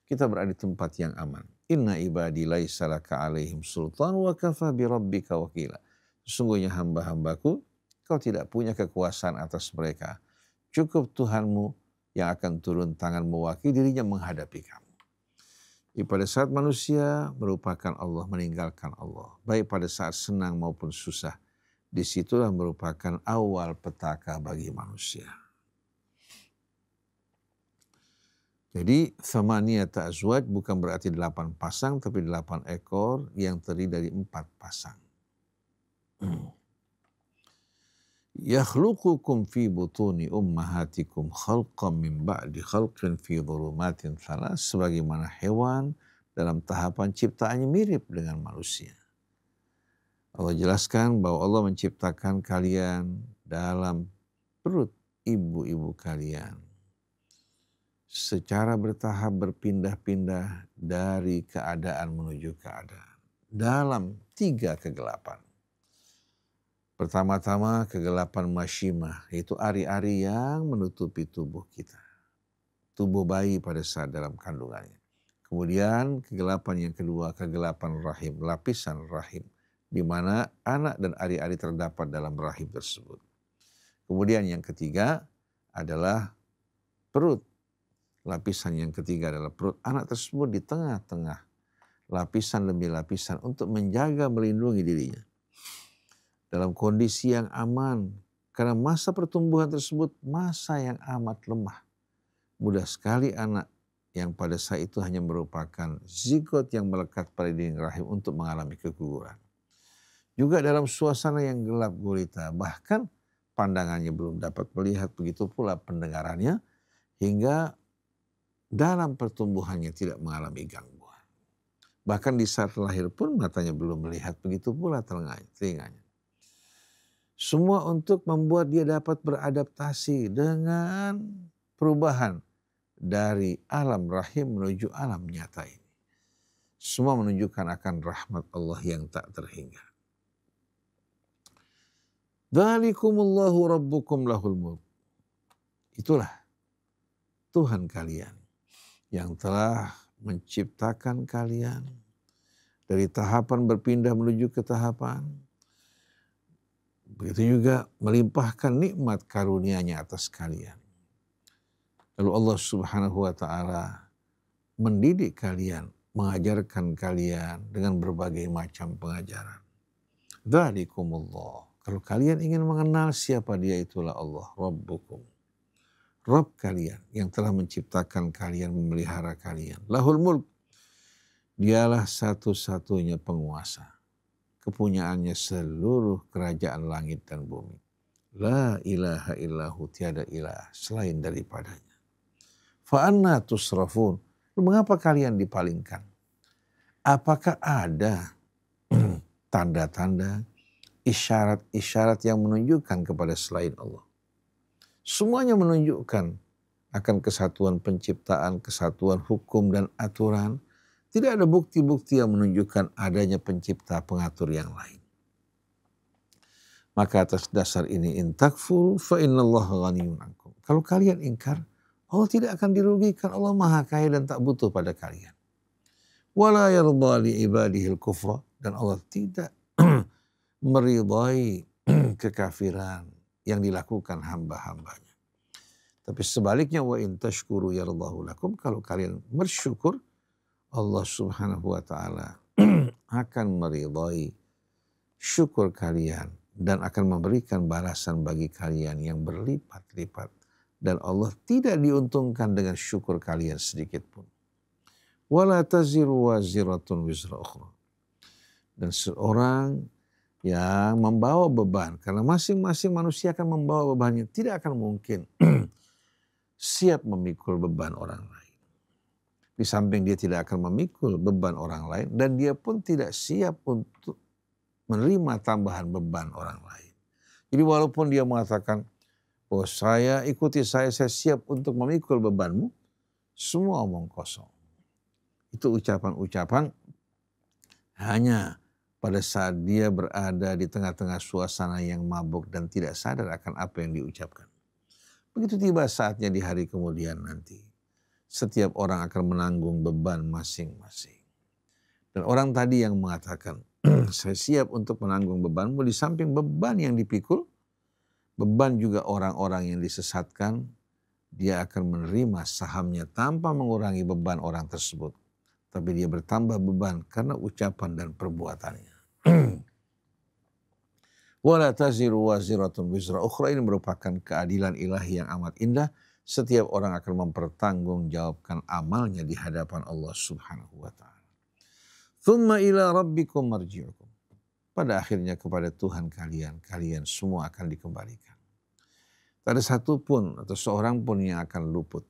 kita berada di tempat yang aman. Inna ibadi laisa laka alaihim sultan wa kafa bi rabbika wakila. Sesungguhnya hamba-hambaku, kau tidak punya kekuasaan atas mereka. Cukup Tuhanmu yang akan turun tangan mewakili dirinya menghadapi kamu. Pada saat manusia merupakan Allah, meninggalkan Allah, baik pada saat senang maupun susah, disitulah merupakan awal petaka bagi manusia. Jadi thamaniyata azwaj bukan berarti 8 pasang, tapi 8 ekor yang terdiri dari 4 pasang. Yakhluqukum fi butuni ummahatikum khalqan min ba'di khalqin fi dhulumatin thalas. Sebagaimana hewan dalam tahapan ciptaannya mirip dengan manusia. Allah jelaskan bahwa Allah menciptakan kalian dalam perut ibu-ibu kalian secara bertahap, berpindah-pindah dari keadaan menuju keadaan dalam 3 kegelapan. Pertama-tama kegelapan masyimah, yaitu ari-ari yang menutupi tubuh kita. Tubuh bayi pada saat dalam kandungannya. Kemudian kegelapan yang kedua, kegelapan rahim, lapisan rahim, di mana anak dan ari-ari terdapat dalam rahim tersebut. Kemudian yang ketiga adalah perut Lapisan yang ketiga adalah perut anak tersebut di tengah-tengah lapisan demi lapisan untuk menjaga melindungi dirinya dalam kondisi yang aman, karena masa pertumbuhan tersebut masa yang amat lemah. Mudah sekali anak yang pada saat itu hanya merupakan zigot yang melekat pada dinding rahim untuk mengalami keguguran. Juga dalam suasana yang gelap gulita, bahkan pandangannya belum dapat melihat, begitu pula pendengarannya, hingga dalam pertumbuhannya tidak mengalami gangguan. Bahkan di saat lahir pun matanya belum melihat, begitu pula telinganya. Semua untuk membuat dia dapat beradaptasi dengan perubahan dari alam rahim menuju alam nyata ini. Semua menunjukkan akan rahmat Allah yang tak terhingga. Dzalikumullahu rabbukum lahul mulk. Itulah Tuhan kalian yang telah menciptakan kalian dari tahapan berpindah menuju ke tahapan. Begitu juga melimpahkan nikmat karunia-Nya atas kalian. Lalu Allah Subhanahu wa taala mendidik kalian, mengajarkan kalian dengan berbagai macam pengajaran. Dzalikumullah. Kalau kalian ingin mengenal siapa Dia, itulah Allah Rabbukum. Rabb kalian yang telah menciptakan kalian, memelihara kalian. Lahul mulk. Dialah satu-satunya penguasa. Kepunyaannya seluruh kerajaan langit dan bumi. La ilaha illahu, tiada ilah selain daripadanya. Fa'anna tusrafun. Mengapa kalian dipalingkan? Apakah ada tanda-tanda, isyarat-isyarat yang menunjukkan kepada selain Allah? Semuanya menunjukkan akan kesatuan penciptaan, kesatuan hukum dan aturan. Tidak ada bukti-bukti yang menunjukkan adanya pencipta pengatur yang lain. Maka atas dasar ini, in takfuru fa innallaha ghaniyun ankum. Kalau kalian ingkar, Allah tidak akan dirugikan. Allah Maha Kaya dan tak butuh pada kalian. Wala yarda li ibadihil kufra. Dan Allah tidak meridai kekafiran yang dilakukan hamba-hambanya. Tapi sebaliknya, wa in tashkuru yardahu lakum. Kalau kalian bersyukur, Allah Subhanahu wa taala akan meridai syukur kalian dan akan memberikan balasan bagi kalian yang berlipat-lipat. Dan Allah tidak diuntungkan dengan syukur kalian sedikit pun. Wala taziru waziratun wizra ukhra. Dan seorang yang membawa beban, karena masing-masing manusia akan membawa bebannya, tidak akan mungkin siap memikul beban orang lain. Di samping dia tidak akan memikul beban orang lain, dan dia pun tidak siap untuk menerima tambahan beban orang lain. Jadi walaupun dia mengatakan, oh saya ikuti saya siap untuk memikul bebanmu, semua omong kosong. Itu ucapan-ucapan hanya pada saat dia berada di tengah-tengah suasana yang mabuk dan tidak sadar akan apa yang diucapkan. Begitu tiba saatnya di hari kemudian nanti, setiap orang akan menanggung beban masing-masing. Dan orang tadi yang mengatakan, saya siap untuk menanggung bebanmu, di samping beban yang dipikul, beban juga orang-orang yang disesatkan, dia akan menerima sahamnya tanpa mengurangi beban orang tersebut. Tapi dia bertambah beban karena ucapan dan perbuatannya. Wala taziru waziratun wizra ukhra. Ini merupakan keadilan ilahi yang amat indah. Setiap orang akan mempertanggungjawabkan amalnya di hadapan Allah Subhanahu wa taala. Tsumma ila rabbikum marji'ukum. Pada akhirnya kepada Tuhan kalian, kalian semua akan dikembalikan. Tak ada satu pun atau seorang pun yang akan luput,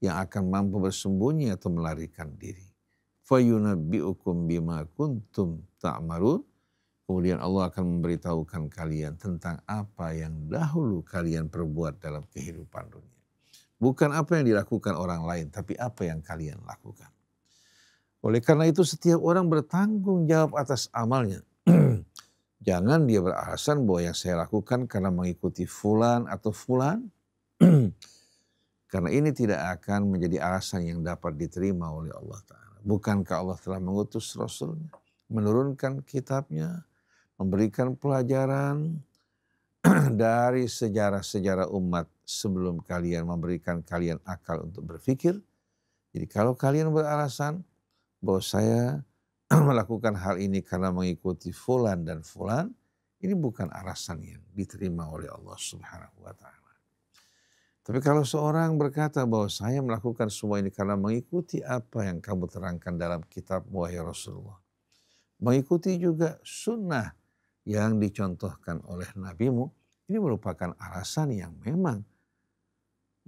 yang akan mampu bersembunyi atau melarikan diri. Fayunabbi'ukum bima kuntum ta'malun. Kemudian Allah akan memberitahukan kalian tentang apa yang dahulu kalian perbuat dalam kehidupan dunia. Bukan apa yang dilakukan orang lain, tapi apa yang kalian lakukan. Oleh karena itu setiap orang bertanggung jawab atas amalnya. Jangan dia beralasan bahwa yang saya lakukan karena mengikuti fulan atau fulan. Karena ini tidak akan menjadi alasan yang dapat diterima oleh Allah Ta'ala. Bukankah Allah telah mengutus Rasulnya, menurunkan kitabnya, memberikan pelajaran dari sejarah-sejarah umat sebelum kalian memberikan kalian akal untuk berpikir. Jadi kalau kalian beralasan bahwa saya melakukan hal ini karena mengikuti fulan dan fulan, ini bukan alasan yang diterima oleh Allah Subhanahu wa Ta'ala. Tapi kalau seorang berkata bahwa saya melakukan semua ini karena mengikuti apa yang kamu terangkan dalam kitab wahai Rasulullah, mengikuti juga sunnah yang dicontohkan oleh nabimu, ini merupakan alasan yang memang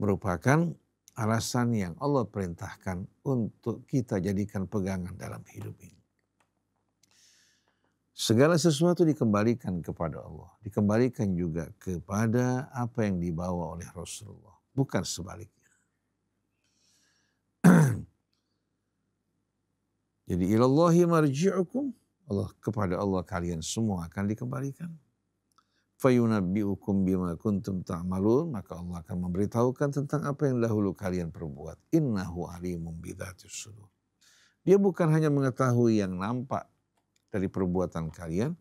merupakan alasan yang Allah perintahkan untuk kita jadikan pegangan dalam hidup ini. Segala sesuatu dikembalikan kepada Allah, dikembalikan juga kepada apa yang dibawa oleh Rasulullah, bukan sebaliknya. Jadi ilallahi marji'ukum, Allah, kepada Allah kalian semua akan dikembalikan. Fayunabbi'ukum bima kuntum ta'malun, maka Allah akan memberitahukan tentang apa yang dahulu kalian perbuat. Innahu alimun bidzatis sudur. Dia bukan hanya mengetahui yang nampak dari perbuatan kalian,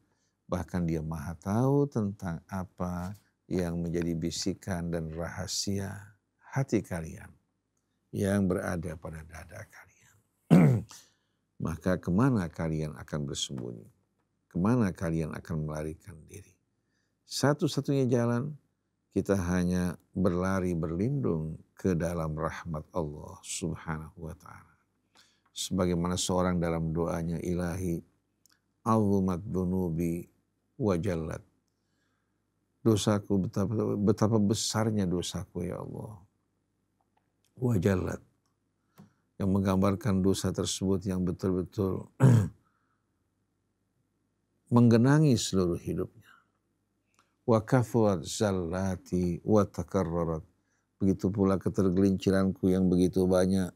bahkan dia maha tahu tentang apa yang menjadi bisikan dan rahasia hati kalian yang berada pada dada kalian. Maka kemana kalian akan bersembunyi? Kemana kalian akan melarikan diri? Satu-satunya jalan, kita hanya berlari berlindung ke dalam rahmat Allah Subhanahu wa Ta'ala. Sebagaimana seorang dalam doanya, ilahi azumat dunubi wajallat. Dosaku, betapa besarnya dosaku ya Allah. Wajallat. Yang menggambarkan dosa tersebut yang betul-betul menggenangi seluruh hidupnya. Wa kafurat zallati wa takarrarat. Begitu pula ketergelinciranku yang begitu banyak.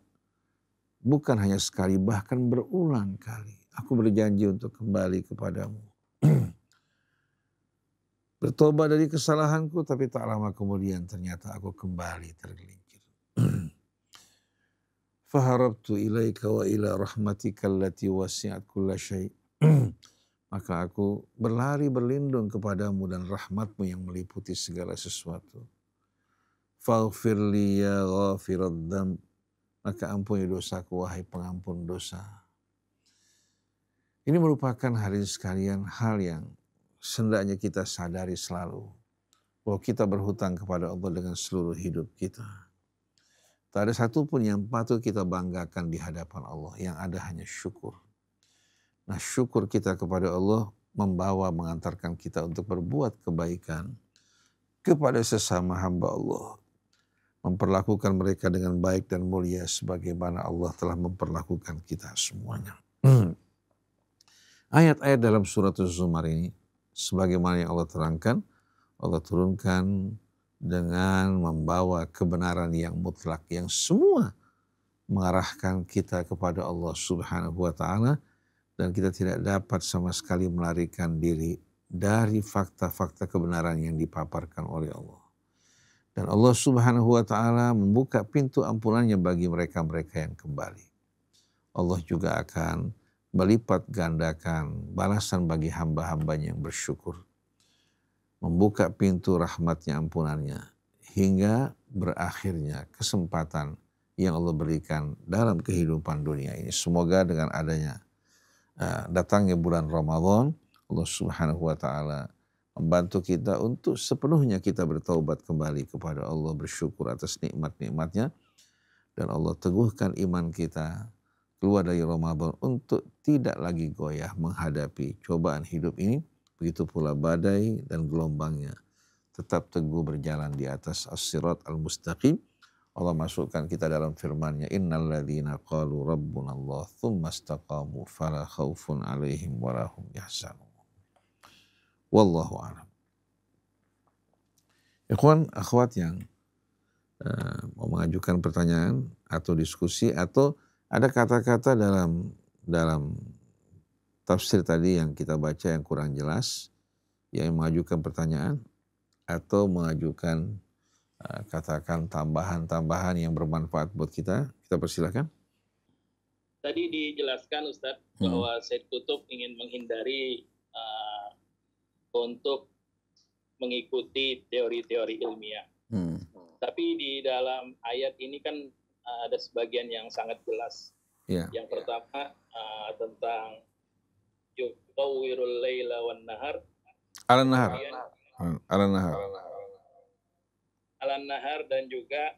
Bukan hanya sekali, bahkan berulang kali. Aku berjanji untuk kembali kepadamu. Bertobat dari kesalahanku, tapi tak lama kemudian ternyata aku kembali tergelincir. Faharabtu ilaika wa ila rahmatika allati wasi'at kulla syai'. Maka aku berlari berlindung kepadamu dan rahmatmu yang meliputi segala sesuatu. Faghfir li ya ghafirad dzamb. Maka ampuni dosaku wahai pengampun dosa. Ini merupakan hadirin sekalian hal yang hendaknya kita sadari selalu. Bahwa kita berhutang kepada Allah dengan seluruh hidup kita. Tak ada satupun yang patut kita banggakan di hadapan Allah. Yang ada hanya syukur. Nah, syukur kita kepada Allah mengantarkan kita untuk berbuat kebaikan kepada sesama hamba Allah. Memperlakukan mereka dengan baik dan mulia sebagaimana Allah telah memperlakukan kita semuanya. Ayat-ayat dalam surat Az-Zumar ini, sebagaimana yang Allah terangkan, Allah turunkan dengan membawa kebenaran yang mutlak, yang semua mengarahkan kita kepada Allah Subhanahu wa Ta'ala, dan kita tidak dapat sama sekali melarikan diri dari fakta-fakta kebenaran yang dipaparkan oleh Allah. Dan Allah Subhanahu wa Ta'ala membuka pintu ampunannya bagi mereka-mereka yang kembali. Allah juga akan melipat gandakan balasan bagi hamba-hambanya yang bersyukur. Membuka pintu rahmatnya, ampunannya, hingga berakhirnya kesempatan yang Allah berikan dalam kehidupan dunia ini. Semoga dengan adanya datangnya bulan Ramadan, Allah Subhanahu wa Ta'ala membantu kita untuk sepenuhnya kita bertaubat kembali kepada Allah, bersyukur atas nikmat-nikmatnya, dan Allah teguhkan iman kita keluar dari Ramadan untuk tidak lagi goyah menghadapi cobaan hidup ini. Begitu pula badai dan gelombangnya tetap teguh berjalan di atas as-sirat al-mustaqim. Allah masukkan kita dalam firman-Nya, innal ladzina qalu rabbunallah tsumma istaqamu fala khaufun 'alaihim wa lahum yahzanun. Wallahu a'lam. Ikhwan, akhwat yang mau mengajukan pertanyaan atau diskusi, atau ada kata-kata dalam tafsir tadi yang kita baca yang kurang jelas, yang mengajukan pertanyaan atau mengajukan katakan tambahan-tambahan yang bermanfaat buat kita persilakan. Tadi dijelaskan Ustadz bahwa Said Qutb ingin menghindari untuk mengikuti teori-teori ilmiah. Tapi di dalam ayat ini kan ada sebagian yang sangat jelas. Ya. Yang pertama tentang yukawwirul laila wan nahar. Al-Nahar. Al-Nahar. Al-Nahar, dan juga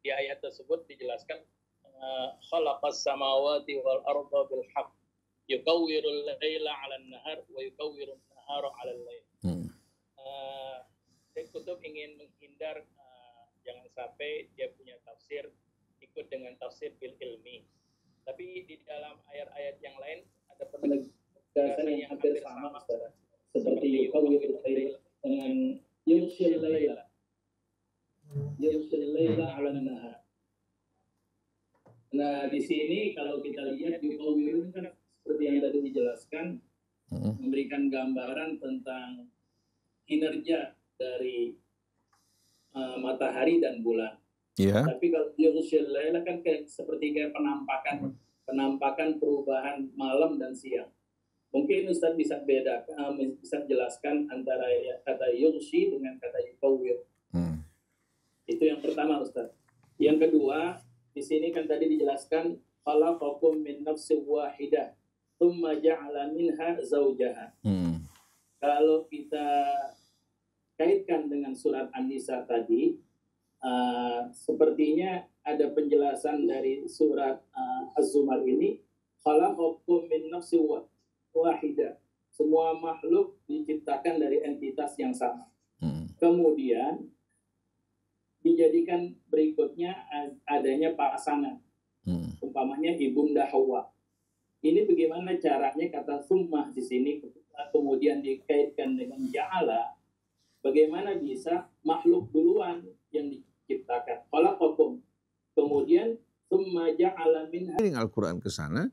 di ayat tersebut dijelaskan khalaqas samawati wal arda bil haqq yukawwirul laila 'alan nahar wa yukawwirun nahara 'alal lail. Syekh Qutb ingin menghindar jangan sampai dia punya tafsir ikut dengan tafsir bil ilmi. Tapi di dalam ayat-ayat yang lain ada penegasan yang hampir sama, Ustaz. Seperti yukawwirul laila dengan yughshil laila 'alan nahar. Nah, di sini kalau kita lihat yukawwirun kan seperti yang tadi dijelaskan, memberikan gambaran tentang kinerja dari matahari dan bulan. Ya. Tapi kalau yughshil laila kan seperti penampakan perubahan malam dan siang. Mungkin Ustaz bisa bedakan, bisa jelaskan antara kata yughshi dengan kata yukawwir. Itu yang pertama, Ustaz. Yang kedua, di sini kan tadi dijelaskan khalaqakum min nafsin wahidah tsumma ja'ala minha zawjaha. Kalau kita kaitkan dengan surat An-Nisa tadi, sepertinya ada penjelasan dari surat Az-Zumar ini, khalaqakum min nafsin wahidah. Semua makhluk diciptakan dari entitas yang sama. Kemudian dijadikan berikutnya adanya pasangan, umpamanya ibunda Hawa. Ini bagaimana caranya kata summa di sini kemudian dikaitkan dengan ja'ala? Bagaimana bisa makhluk duluan yang diciptakan? Khalaqakum, kemudian summa ja'ala minha. Al-Quran ke sana.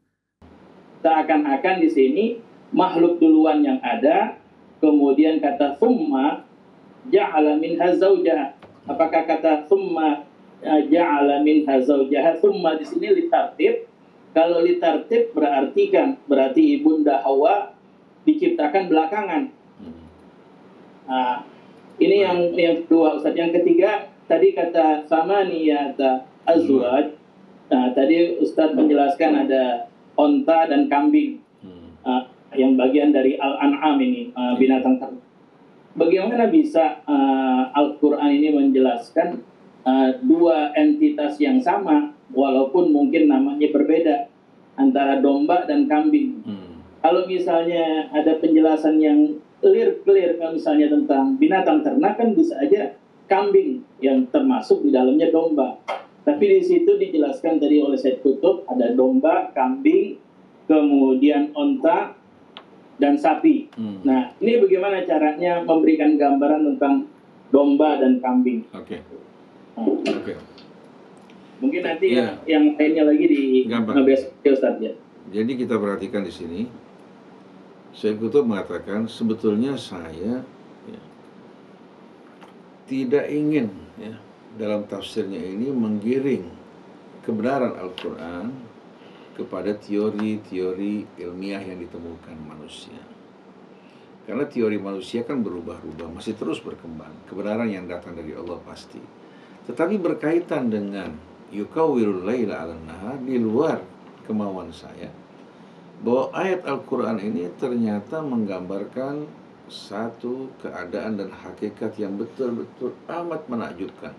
Seakan-akan di sini makhluk duluan yang ada, kemudian kata summa ja'ala minha zawjaha. Apakah kata summa ja'ala minha zawjaha, summa di sini litartib? Kalau litartib berarti ibunda Hawa diciptakan belakangan. Nah, ini yang kedua, Ustaz. Yang ketiga tadi kata samaniyata azwaj. Nah, tadi Ustaz menjelaskan ada onta dan kambing, yang bagian dari al-an'am ini, binatang ternak. Bagaimana bisa Al-Quran ini menjelaskan dua entitas yang sama walaupun mungkin namanya berbeda antara domba dan kambing? Kalau misalnya ada penjelasan yang clear kalau misalnya tentang binatang ternak, kan bisa aja kambing yang termasuk di dalamnya domba. Tapi di situ dijelaskan tadi oleh Syekh Qutb ada domba, kambing, kemudian onta dan sapi. Nah, ini bagaimana caranya memberikan gambaran tentang domba dan kambing? Oke. Mungkin nanti yang lainnya lagi di besok, Ustaz, ya. Jadi kita perhatikan di sini, Syekh Qutb mengatakan sebetulnya saya tidak ingin dalam tafsirnya ini menggiring kebenaran Al-Quran kepada teori-teori ilmiah yang ditemukan manusia. Karena teori manusia kan berubah-ubah, masih terus berkembang. Kebenaran yang datang dari Allah pasti. Tetapi berkaitan dengan yukawwirul laila 'alan nahar, di luar kemauan saya, bahwa ayat Al-Quran ini ternyata menggambarkan satu keadaan dan hakikat yang betul-betul amat menakjubkan.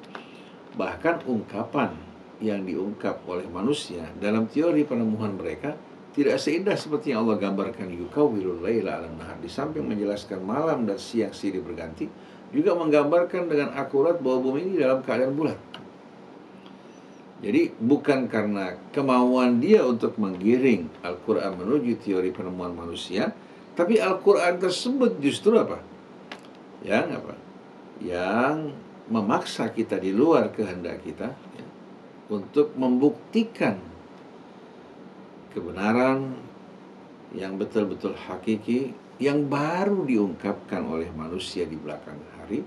Bahkan ungkapan yang diungkap oleh manusia dalam teori penemuan mereka tidak seindah seperti yang Allah gambarkan yukawwirul laila 'alan nahar. Di samping menjelaskan malam dan siang silih berganti, juga menggambarkan dengan akurat bahwa bumi ini dalam keadaan bulat. Jadi bukan karena kemauan dia untuk menggiring Al-Quran menuju teori penemuan manusia, tapi Al-Quran tersebut justru apa? Yang memaksa kita di luar kehendak kita untuk membuktikan kebenaran yang betul-betul hakiki yang baru diungkapkan oleh manusia di belakang hari,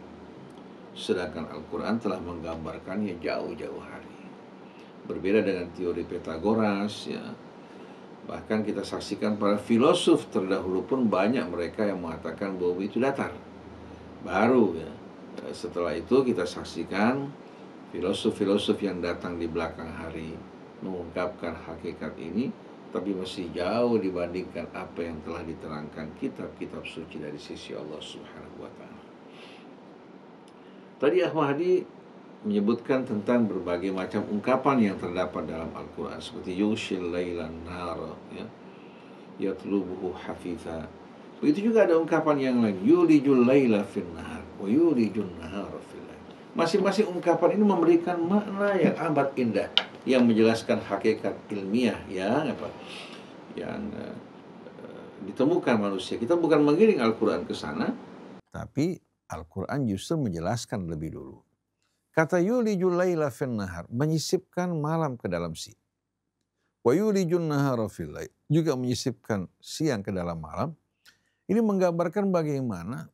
sedangkan Al-Quran telah menggambarkannya jauh-jauh hari. Berbeda dengan teori Pythagoras, bahkan kita saksikan para filosof terdahulu pun banyak mereka yang mengatakan bahwa itu datar. Baru setelah itu kita saksikan filosof-filosof yang datang di belakang hari mengungkapkan hakikat ini, tapi masih jauh dibandingkan apa yang telah diterangkan kitab-kitab suci dari sisi Allah Subhanahu wa Ta'ala. Tadi Ahmad Hadi menyebutkan tentang berbagai macam ungkapan yang terdapat dalam Al-Quran, seperti yushil laylan nara, ya, yatlubuhu hafitha. Begitu juga ada ungkapan yang lain, yulijul layla fin nahar wa yulijul nahara fil layl. Masing-masing ungkapan ini memberikan makna yang amat indah, yang menjelaskan hakikat ilmiah yang ditemukan manusia. Kita bukan mengiring Al-Quran ke sana, tapi Al-Quran justru menjelaskan lebih dulu. Kata yulijul laila fin nahar, menyisipkan malam ke dalam siang. Wa yulijun nahara fil lail, juga menyisipkan siang ke dalam malam. Ini menggambarkan bagaimana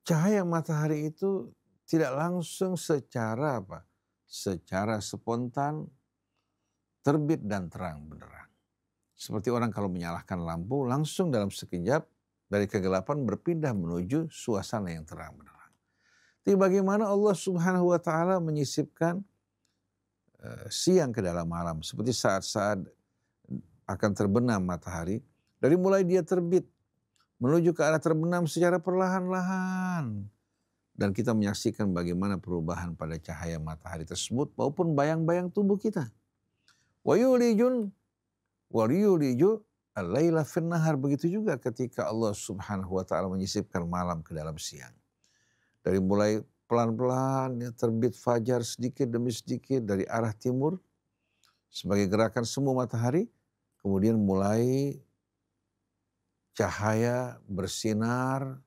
cahaya matahari itu tidak langsung secara secara spontan terbit dan terang benderang. Seperti orang kalau menyalakan lampu, langsung dalam sekejap dari kegelapan berpindah menuju suasana yang terang benderang. Tapi bagaimana Allah Subhanahu wa Ta'ala menyisipkan siang ke dalam malam, seperti saat-saat akan terbenam matahari, dari mulai dia terbit menuju ke arah terbenam secara perlahan-lahan. Dan kita menyaksikan bagaimana perubahan pada cahaya matahari tersebut maupun bayang-bayang tubuh kita. Wa yuliju al-laila fin nahar, begitu juga ketika Allah Subhanahu wa Ta'ala menyisipkan malam ke dalam siang. Dari mulai pelan-pelan ya, terbit fajar sedikit demi sedikit dari arah timur sebagai gerakan semu matahari, kemudian mulai cahaya bersinar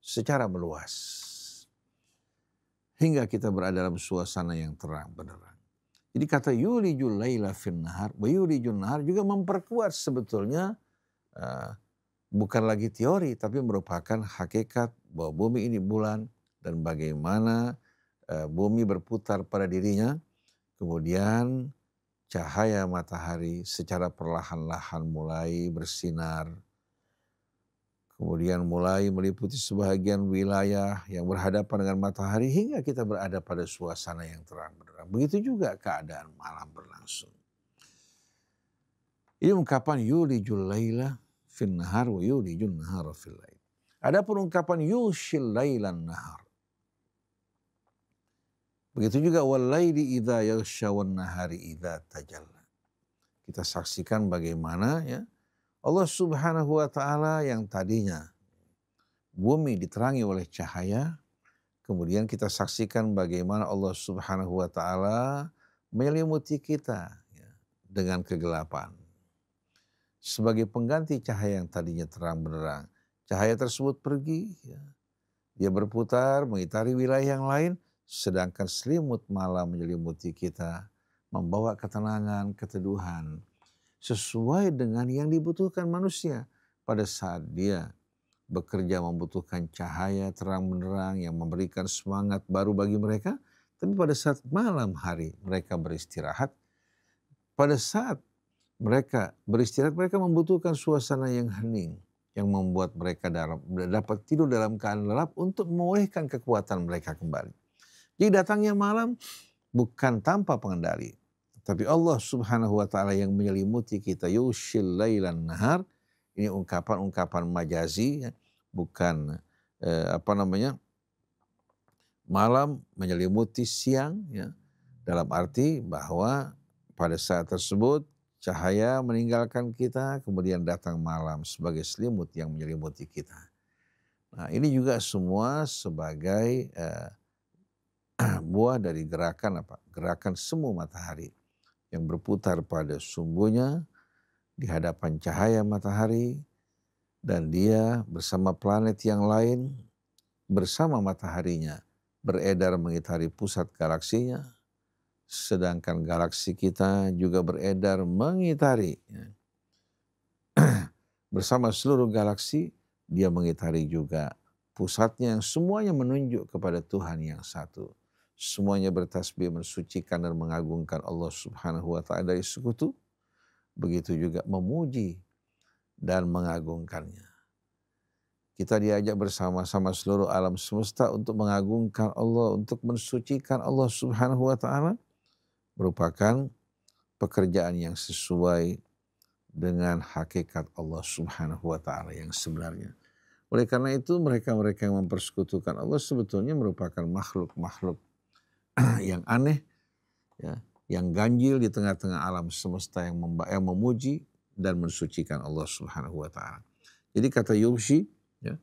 secara meluas hingga kita berada dalam suasana yang terang benderang. Jadi kata yulijul laila fin nahar wa yulijun nahar juga memperkuat sebetulnya bukan lagi teori, tapi merupakan hakikat bahwa bumi ini bulan dan bagaimana bumi berputar pada dirinya. Kemudian cahaya matahari secara perlahan-lahan mulai bersinar. Kemudian mulai meliputi sebahagian wilayah yang berhadapan dengan matahari hingga kita berada pada suasana yang terang benderang. Begitu juga keadaan malam berlangsung. Ini ungkapan yulijul laila fin nahar wa yulijun nahara fil lail. Adapun ungkapan yushil lailan nahar, begitu juga wal laili idza yaghsha wan nahari idza tajalla. Kita saksikan bagaimana ya Allah Subhanahu wa Ta'ala yang tadinya bumi diterangi oleh cahaya, kemudian kita saksikan bagaimana Allah Subhanahu wa Ta'ala menyelimuti kita ya, dengan kegelapan. Sebagai pengganti cahaya yang tadinya terang benderang, cahaya tersebut pergi, ya. Dia berputar mengitari wilayah yang lain, sedangkan selimut malam menyelimuti kita, membawa ketenangan, keteduhan, sesuai dengan yang dibutuhkan manusia pada saat dia bekerja membutuhkan cahaya terang benderang yang memberikan semangat baru bagi mereka. Tapi pada saat malam hari mereka beristirahat, pada saat mereka beristirahat mereka membutuhkan suasana yang hening yang membuat mereka dapat tidur dalam keadaan lelap untuk memulihkan kekuatan mereka kembali. Jadi datangnya malam bukan tanpa pengendali. Tapi Allah Subhanahu wa Ta'ala yang menyelimuti kita, yushil lailan nahar, ini ungkapan-ungkapan majazi, ya, bukan malam menyelimuti siang, ya, dalam arti bahwa pada saat tersebut cahaya meninggalkan kita, kemudian datang malam sebagai selimut yang menyelimuti kita. Nah, ini juga semua sebagai buah dari gerakan semu matahari yang berputar pada sumbunya di hadapan cahaya matahari, dan dia bersama planet yang lain bersama mataharinya beredar mengitari pusat galaksinya, sedangkan galaksi kita juga beredar mengitari bersama seluruh galaksi, dia mengitari juga pusatnya yang semuanya menunjuk kepada Tuhan yang satu. Semuanya bertasbih, mensucikan dan mengagungkan Allah Subhanahu wa Ta'ala dari sekutu. Begitu juga memuji dan mengagungkannya. kita diajak bersama-sama seluruh alam semesta untuk mengagungkan Allah, untuk mensucikan Allah Subhanahu wa taala, merupakan pekerjaan yang sesuai dengan hakikat Allah Subhanahu wa taala yang sebenarnya. Oleh karena itu mereka-mereka yang mempersekutukan Allah sebetulnya merupakan makhluk-makhluk yang aneh, ya, yang ganjil di tengah-tengah alam semesta yang memuji dan mensucikan Allah Subhanahu wa taala. Jadi kata Yubshi, ya,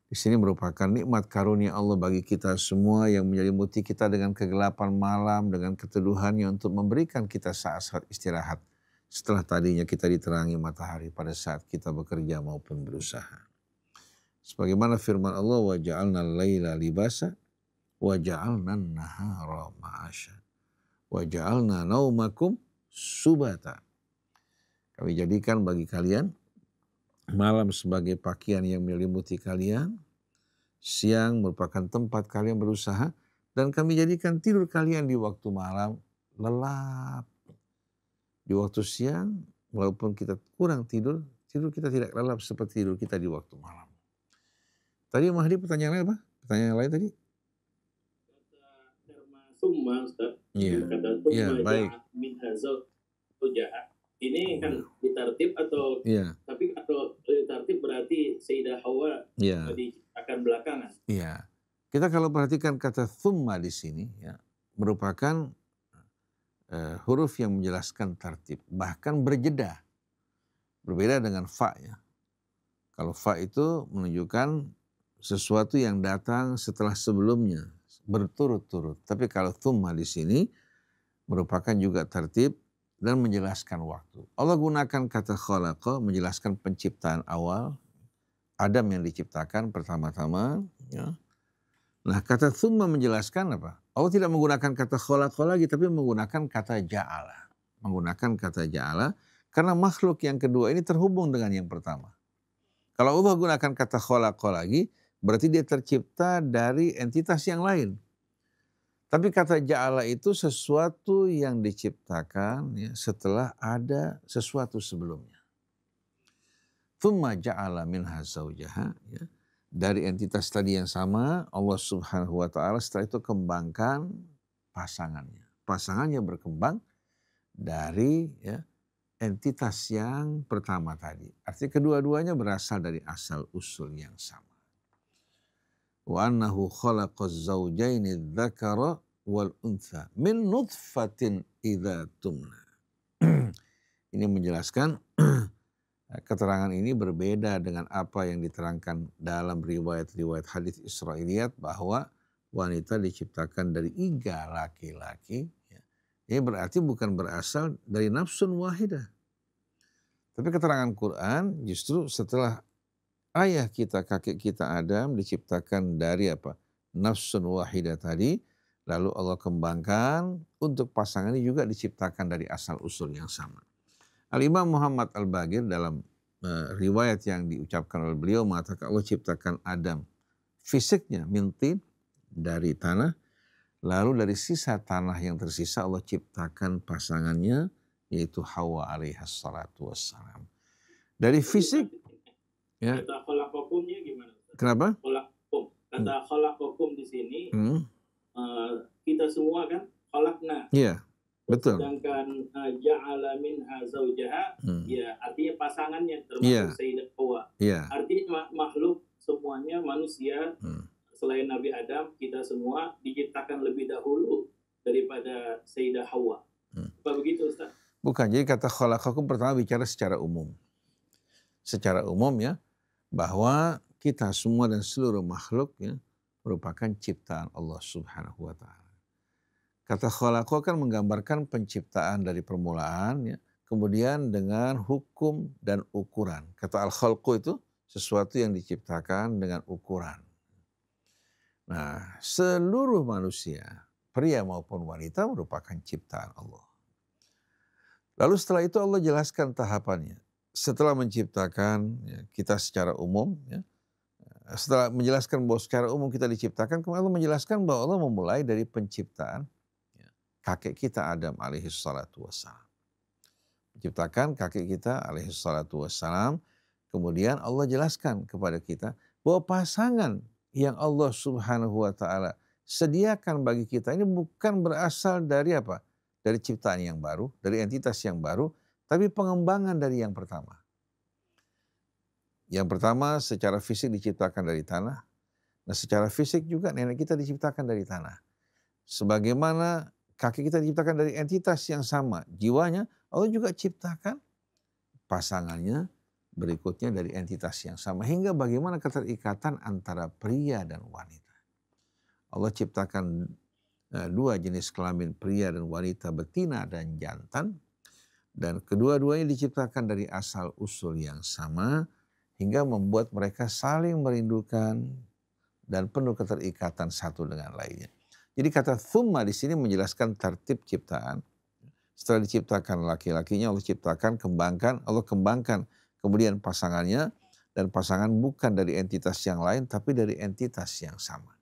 di sini merupakan nikmat karunia Allah bagi kita semua yang menyelimuti kita dengan kegelapan malam, dengan keteduhannya untuk memberikan kita saat-saat istirahat setelah tadinya kita diterangi matahari pada saat kita bekerja maupun berusaha. Sebagaimana firman Allah, wa ja'alna al-laila libasa wa ja'alna an-nahara ma'asya wa ja'alna naumakum subata. Kami jadikan bagi kalian malam sebagai pakaian yang menyelimuti kalian, siang merupakan tempat kalian berusaha, dan kami jadikan tidur kalian di waktu malam lelap. Di waktu siang, walaupun kita kurang tidur kita tidak lelap seperti tidur kita di waktu malam. Tadi Mahdi pertanyaan apa? Pertanyaan lain tadi? Kata terma summa, Ustaz. Iya. Kata summa Iya, baik. min hazal jahat. Ini kan ditartib atau Iya. tapi kalau ditartib berarti Sayyidah Hawa Iya. akan belakangan. Iya. Kita kalau perhatikan kata thumma di sini, ya, merupakan huruf yang menjelaskan tartib, bahkan berjeda. Berbeda dengan fa, ya. Kalau fa itu menunjukkan sesuatu yang datang setelah sebelumnya, berturut-turut. Tapi kalau thumma di sini merupakan juga tartib dan menjelaskan waktu. Allah gunakan kata khalaqa menjelaskan penciptaan awal, Adam yang diciptakan pertama-tama. Ya. Nah, kata thumma menjelaskan apa? Allah tidak menggunakan kata khalaqa lagi, tapi menggunakan kata ja'ala. Menggunakan kata ja'ala karena makhluk yang kedua ini terhubung dengan yang pertama. Kalau Allah gunakan kata khalaqa lagi, berarti dia tercipta dari entitas yang lain. Tapi kata ja'ala itu sesuatu yang diciptakan, ya, setelah ada sesuatu sebelumnya. Tsumma ja'ala minha zawjaha, ya. Dari entitas tadi yang sama, Allah Subhanahu wa taala setelah itu kembangkan pasangannya. Pasangannya berkembang dari, ya, entitas yang pertama tadi. Artinya kedua-duanya berasal dari asal usul yang sama. Wa annahu khalaqaz zawjaini dzakara wal untha min nutfatin idza tumna. Ini menjelaskan keterangan ini berbeda dengan apa yang diterangkan dalam riwayat-riwayat hadis Israiliyat bahwa wanita diciptakan dari iga laki-laki. Ini berarti bukan berasal dari nafsun wahidah. Tapi keterangan Quran justru setelah ayah kita, kakek kita Adam diciptakan dari apa? Nafsun wahidah tadi. Lalu Allah kembangkan untuk pasangan ini juga diciptakan dari asal usul yang sama. Al-Imam Muhammad Al-Bagir dalam riwayat yang diucapkan oleh beliau mengatakan Allah ciptakan Adam fisiknya mintin dari tanah. Lalu dari sisa tanah yang tersisa Allah ciptakan pasangannya yaitu Hawa alaihas salatu wassalam. Dari fisik, ya. Kata khalaqakumnya gimana? Kenapa? Khalaqakum. Kata khalaqakum di sini kita semua kan khalaqna. Iya, betul. Sedangkan ja'ala minha zawjaha, ya artinya pasangannya termasuk Iya. Sayyidah Hawa. Iya. Artinya makhluk semuanya manusia selain Nabi Adam, kita semua diciptakan lebih dahulu daripada Sayyidah Hawa. Apa begitu, Ustaz? Bukan, jadi kata khalaqakum pertama bicara secara umum. Secara umum, ya, bahwa kita semua dan seluruh makhluk, ya, merupakan ciptaan Allah Subhanahu wa taala. Kata khalaqa kan menggambarkan penciptaan dari permulaan, ya, kemudian dengan hukum dan ukuran. Kata al-khalqu itu sesuatu yang diciptakan dengan ukuran. Nah, seluruh manusia, pria maupun wanita merupakan ciptaan Allah. Lalu setelah itu Allah jelaskan tahapannya. Setelah menciptakan, ya, kita secara umum, ya, setelah menjelaskan bahwa secara umum kita diciptakan, kemudian Allah menjelaskan bahwa Allah memulai dari penciptaan, ya, kakek kita Adam alaihi salatu wassalam. Menciptakan kakek kita alaihi salatu wassalam, kemudian Allah jelaskan kepada kita bahwa pasangan yang Allah Subhanahu wa taala sediakan bagi kita ini bukan berasal dari apa? Dari ciptaan yang baru, dari entitas yang baru, tapi pengembangan dari yang pertama. Yang pertama secara fisik diciptakan dari tanah. Nah secara fisik juga nenek kita diciptakan dari tanah. Sebagaimana kaki kita diciptakan dari entitas yang sama, jiwanya Allah juga ciptakan pasangannya berikutnya dari entitas yang sama. Hingga bagaimana keterikatan antara pria dan wanita. Allah ciptakan dua jenis kelamin, pria dan wanita, betina dan jantan. Dan kedua-duanya diciptakan dari asal usul yang sama hingga membuat mereka saling merindukan dan penuh keterikatan satu dengan lainnya. Jadi kata thumma di sini menjelaskan tertib ciptaan. Setelah diciptakan laki-lakinya, Allah ciptakan, Allah kembangkan kemudian pasangannya, dan pasangan bukan dari entitas yang lain tapi dari entitas yang sama.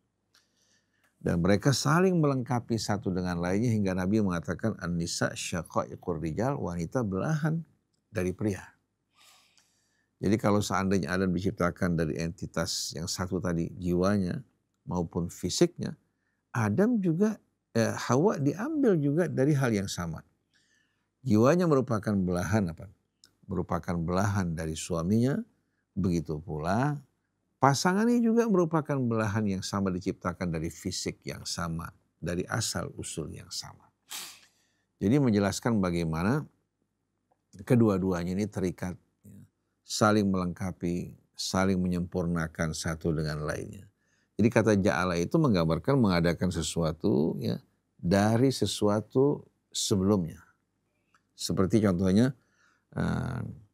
Dan mereka saling melengkapi satu dengan lainnya hingga Nabi mengatakan an-nisa syaqaiqur rijal, wanita belahan dari pria. Jadi kalau seandainya Adam diciptakan dari entitas yang satu tadi, jiwanya maupun fisiknya, Adam juga, Hawa diambil juga dari hal yang sama. Jiwanya merupakan belahan apa? Merupakan belahan dari suaminya, begitu pula pasangannya juga merupakan belahan yang sama diciptakan dari fisik yang sama, dari asal usul yang sama. Jadi menjelaskan bagaimana kedua-duanya ini terikat, saling melengkapi, saling menyempurnakan satu dengan lainnya. Jadi kata ja'ala itu menggambarkan mengadakan sesuatu ya dari sesuatu sebelumnya. Seperti contohnya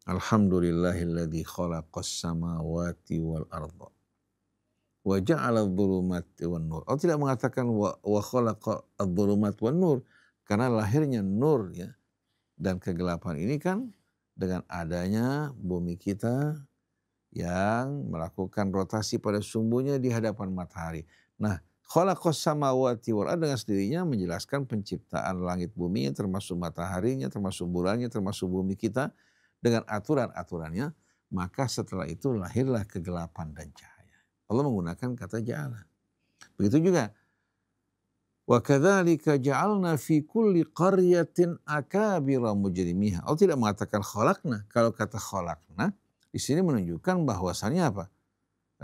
alhamdulillahilladzi khalaqas samawati wal arda wa ja'ala adh-dhulumati wan nur. Allah tidak mengatakan wa khalaqa adh-dhulumat wan nur, karena lahirnya nur ya dan kegelapan ini kan dengan adanya bumi kita yang melakukan rotasi pada sumbunya di hadapan matahari. Nah, khalaqas samawati wal arda dengan sendirinya menjelaskan penciptaan langit bumi, termasuk mataharinya, termasuk bulannya, termasuk bumi kita dengan aturan-aturannya. Maka setelah itu lahirlah kegelapan dan cahaya. Allah menggunakan kata ja'ala. Begitu juga wa kadzalika ja'alna fi kulli qaryatin akabira mujrimiha. Allah tidak mengatakan khalaqna. Kalau kata khalaqna di sini menunjukkan bahwasannya apa?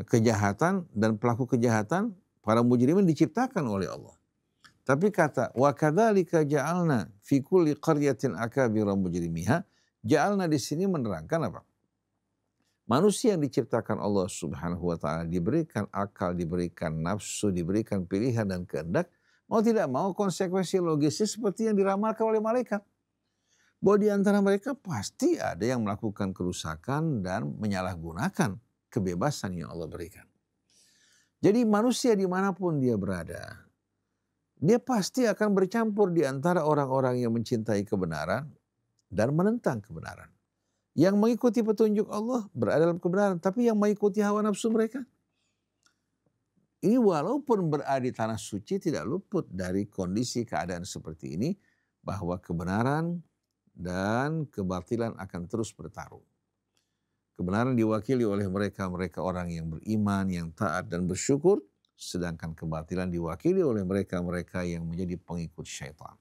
Kejahatan dan pelaku kejahatan, para mujrimin diciptakan oleh Allah. Tapi kata wa kadzalika ja'alna fi kulli qaryatin akabira mujrimiha, ja'alna di sini menerangkan apa? Manusia yang diciptakan Allah Subhanahu wa taala diberikan akal, diberikan nafsu, diberikan pilihan dan kehendak, mau tidak mau konsekuensi logisnya seperti yang diramalkan oleh malaikat. Bahwa di antara mereka pasti ada yang melakukan kerusakan dan menyalahgunakan kebebasan yang Allah berikan. Jadi manusia dimanapun dia berada, dia pasti akan bercampur di antara orang-orang yang mencintai kebenaran dan menentang kebenaran. Yang mengikuti petunjuk Allah berada dalam kebenaran, tapi yang mengikuti hawa nafsu mereka, ini walaupun berada di tanah suci tidak luput dari kondisi keadaan seperti ini, bahwa kebenaran dan kebatilan akan terus bertarung. Kebenaran diwakili oleh mereka orang yang beriman, yang taat dan bersyukur, sedangkan kebatilan diwakili oleh mereka yang menjadi pengikut syaitan.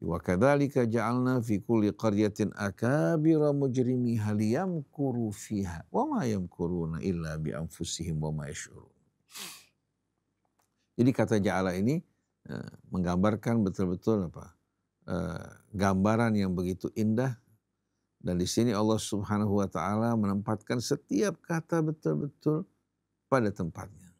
Wa kadzalika ja'alna fi kulli qaryatin akabira mujrimiha liyamkuru fiha wa ma yamkuruna illa bi anfusihim wa ma yash'urun. Jadi kata ja'ala ini menggambarkan betul-betul apa? Gambaran yang begitu indah, dan di sini Allah Subhanahu wa taala menempatkan setiap kata betul-betul pada tempatnya.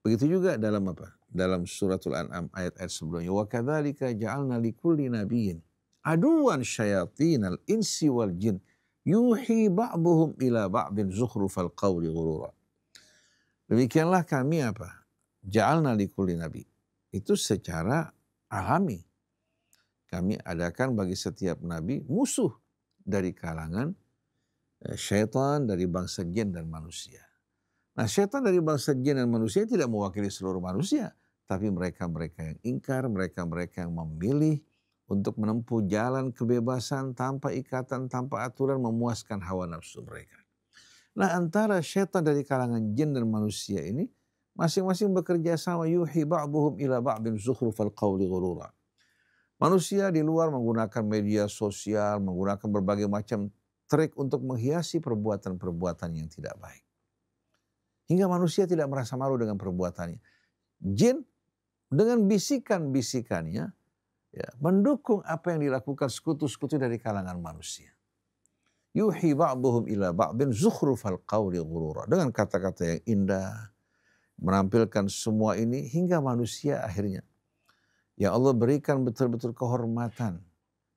Begitu juga dalam apa? Dalam suratul An'am ayat-ayat sebelumnya, wa kadzalika ja'alna likulli nabiyyin aduwan syayatinal insi wal jin yuhi ba'dhum ila ba'din zukhrufal qawli ghurura. Demikianlah kami apa? Ja'alna likulli nabi. Itu secara alami. Kami adakan bagi setiap nabi musuh dari kalangan syaitan, dari bangsa jin dan manusia. Nah, syaitan dari bangsa jin dan manusia tidak mewakili seluruh manusia, tapi mereka-mereka yang ingkar, mereka-mereka yang memilih untuk menempuh jalan kebebasan tanpa ikatan, tanpa aturan, memuaskan hawa nafsu mereka. Nah, antara syaitan dari kalangan jin dan manusia ini masing-masing bekerja sama, yuhi ba'duhum ila ba'din zukhrufal qawli ghurura. Manusia di luar menggunakan media sosial, menggunakan berbagai macam trik untuk menghiasi perbuatan-perbuatan yang tidak baik. Hingga manusia tidak merasa malu dengan perbuatannya. Jin dengan bisikan-bisikannya ya, mendukung apa yang dilakukan sekutu-sekutu dari kalangan manusia. Yuhi ba'duhum ila ba'din zukhrufal qawli ghurura. Dengan kata-kata yang indah, menampilkan semua ini hingga manusia akhirnya ya Allah berikan betul-betul kehormatan.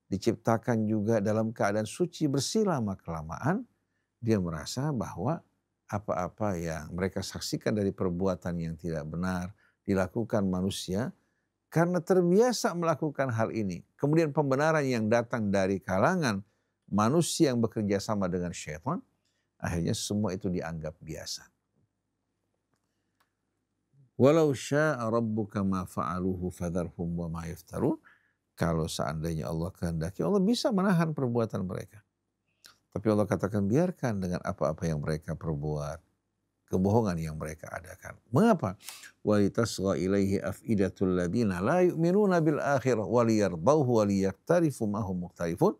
Diciptakan juga dalam keadaan suci, bersih lama-kelamaan. Dia merasa bahwa apa-apa yang mereka saksikan dari perbuatan yang tidak benar dilakukan manusia, karena terbiasa melakukan hal ini. Kemudian pembenaran yang datang dari kalangan manusia yang bekerja sama dengan syaitan, akhirnya semua itu dianggap biasa. Walau sya'a rabbuka ma fa'aluhu fadharhum wa ma yaftarun. Kalau seandainya Allah kehendaki, Allah bisa menahan perbuatan mereka. Tapi Allah katakan biarkan dengan apa-apa yang mereka perbuat, kebohongan yang mereka adakan. Mengapa? Wa litasgha ilaihi afidatul ladina la yu'minuna bil akhirah wa liyardauhu wa liyaktarifu ma hum muqtarifun.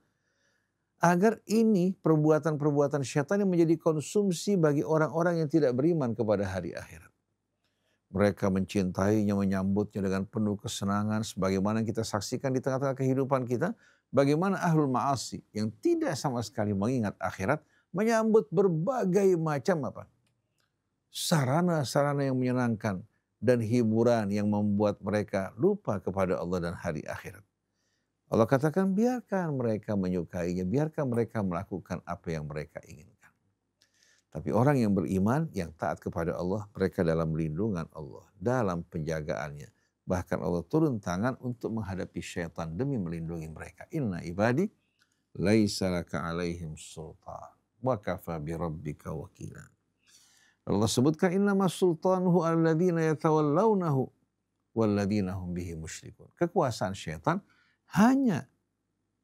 Agar ini perbuatan-perbuatan syaitan yang menjadi konsumsi bagi orang-orang yang tidak beriman kepada hari akhirat. Mereka mencintainya, menyambutnya dengan penuh kesenangan sebagaimana kita saksikan di tengah-tengah kehidupan kita. Bagaimana ahlul ma'asi yang tidak sama sekali mengingat akhirat menyambut berbagai macam sarana-sarana yang menyenangkan dan hiburan yang membuat mereka lupa kepada Allah dan hari akhirat. Allah katakan biarkan mereka menyukainya, biarkan mereka melakukan apa yang mereka inginkan. Tapi orang yang beriman, yang taat kepada Allah, mereka dalam lindungan Allah, dalam penjagaannya. Bahkan Allah turun tangan untuk menghadapi syaitan demi melindungi mereka. Inna ibadi laisa laka alaihim sultan wa kafa bi rabbika wakila. Allah sebutkan innama sultanuhu alladhina yatawallawnahu walladhina hum bihi musyrikun. Kekuasaan syaitan hanya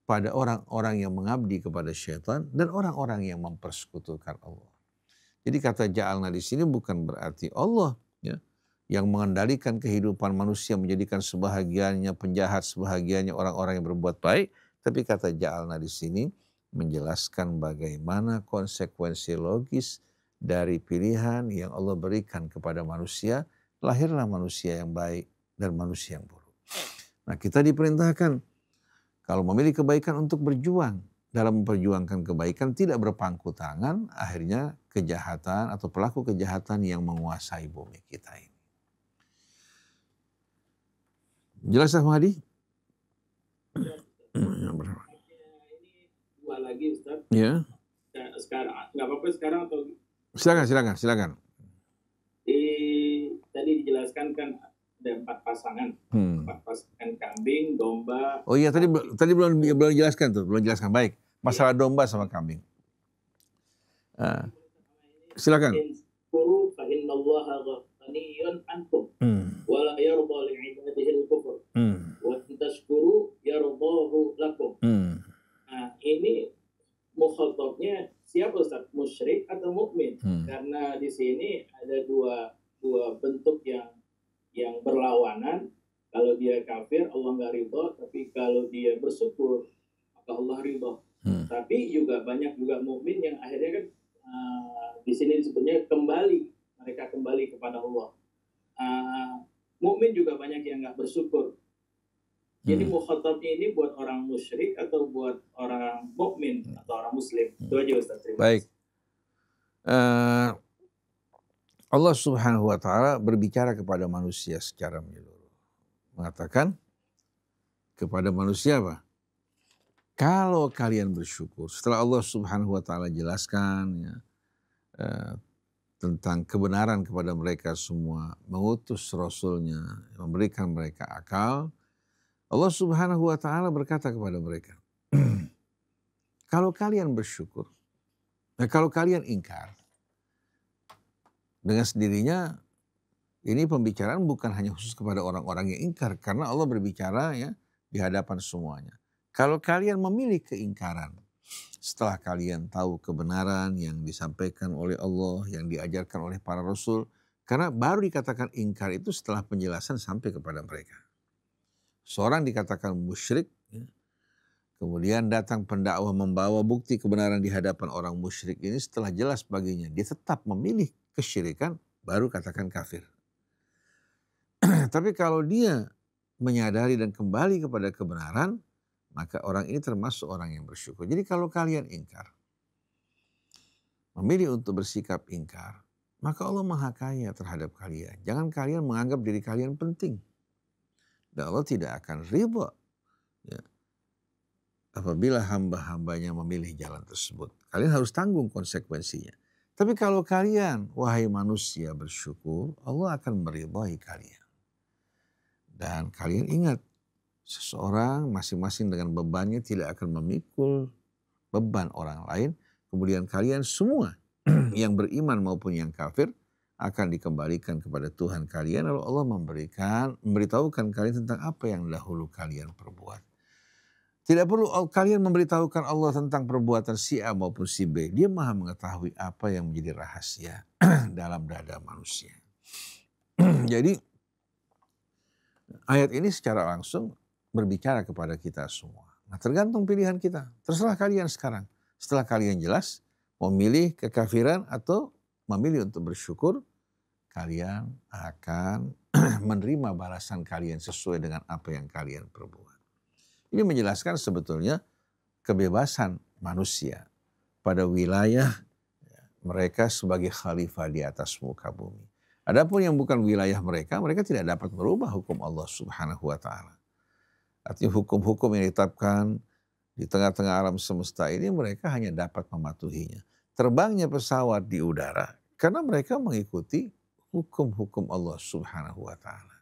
pada orang-orang yang mengabdi kepada syaitan dan orang-orang yang mempersekutukan Allah. Jadi kata ja'alna di sini bukan berarti Allah ya, yang mengendalikan kehidupan manusia, menjadikan sebahagiannya penjahat, sebahagiannya orang-orang yang berbuat baik. Tapi kata ja'alna di sini menjelaskan bagaimana konsekuensi logis dari pilihan yang Allah berikan kepada manusia. Lahirlah manusia yang baik dan manusia yang buruk. Nah, kita diperintahkan kalau memilih kebaikan untuk berjuang. Dalam memperjuangkan kebaikan tidak berpangku tangan, akhirnya kejahatan atau pelaku kejahatan yang menguasai bumi kita ini. Jelas Pak Hadi? Ini dua lagi Ustaz. Ya. Sekarang nggak apa-apa sekarang atau? Silakan. Tadi dijelaskan kan ada 4 pasangan, 4 pasangan kambing, domba. Oh iya tadi belum jelaskan tuh, belum jelaskan baik masalah domba sama kambing. Silakan. Kuru fa innallaha ghaniyun ankum wa la yarda li 'ibadihi al-kufr wa tashkuru yardahu lakum. Nah, ini mukhatabnya siapa Ustaz? Musyrik atau mukmin? Karena di sini ada dua bentuk yang berlawanan. Kalau dia kafir Allah nggak ridho, tapi kalau dia bersyukur maka Allah ridho. Tapi juga banyak juga mukmin yang akhirnya kan di sini disebutnya mereka kembali kepada Allah. Mukmin juga banyak yang nggak bersyukur. Jadi mukhatabnya ini buat orang musyrik atau buat orang mukmin atau orang muslim? Itu aja Ustaz. Baik. Allah Subhanahu wa taala berbicara kepada manusia secara menyeluruh. Mengatakan kepada manusia apa? Kalau kalian bersyukur, setelah Allah Subhanahu wa taala jelaskan ya, tentang kebenaran kepada mereka semua, mengutus Rasulnya, memberikan mereka akal, Allah Subhanahu wa taala berkata kepada mereka, kalau kalian bersyukur, kalau kalian ingkar, dengan sendirinya ini pembicaraan bukan hanya khusus kepada orang-orang yang ingkar, karena Allah berbicara ya di hadapan semuanya. Kalau kalian memilih keingkaran, setelah kalian tahu kebenaran yang disampaikan oleh Allah, yang diajarkan oleh para rasul. Karena baru dikatakan ingkar itu setelah penjelasan sampai kepada mereka. Seorang dikatakan musyrik, ya, kemudian datang pendakwah membawa bukti kebenaran di hadapan orang musyrik ini, setelah jelas baginya dia tetap memilih kesyirikan, baru katakan kafir. Tapi kalau dia menyadari dan kembali kepada kebenaran, maka orang ini termasuk orang yang bersyukur. Jadi kalau kalian ingkar, memilih untuk bersikap ingkar, maka Allah Maha Kaya terhadap kalian. Jangan kalian menganggap diri kalian penting. Dan Allah tidak akan ridha, ya, apabila hamba-hambanya memilih jalan tersebut. Kalian harus tanggung konsekuensinya. Tapi kalau kalian, wahai manusia, bersyukur, Allah akan meridhai kalian. Dan kalian ingat, seseorang masing-masing dengan bebannya tidak akan memikul beban orang lain. Kemudian kalian semua yang beriman maupun yang kafir akan dikembalikan kepada Tuhan kalian. Lalu Allah memberitahukan kalian tentang apa yang dahulu kalian perbuat. Tidak perlu kalian memberitahukan Allah tentang perbuatan si A maupun si B. Dia Maha mengetahui apa yang menjadi rahasia dalam dada manusia. Jadi ayat ini secara langsung berbicara kepada kita semua. Nah, tergantung pilihan kita. Terserah kalian sekarang. Setelah kalian jelas memilih kekafiran atau memilih untuk bersyukur, kalian akan menerima balasan kalian sesuai dengan apa yang kalian perbuat. Ini menjelaskan sebetulnya kebebasan manusia pada wilayah mereka sebagai khalifah di atas muka bumi. Adapun yang bukan wilayah mereka, mereka tidak dapat merubah hukum Allah Subhanahu wa Ta'ala. Artinya hukum-hukum yang ditetapkan di tengah-tengah alam semesta ini, mereka hanya dapat mematuhinya. Terbangnya pesawat di udara karena mereka mengikuti hukum-hukum Allah Subhanahu wa Ta'ala.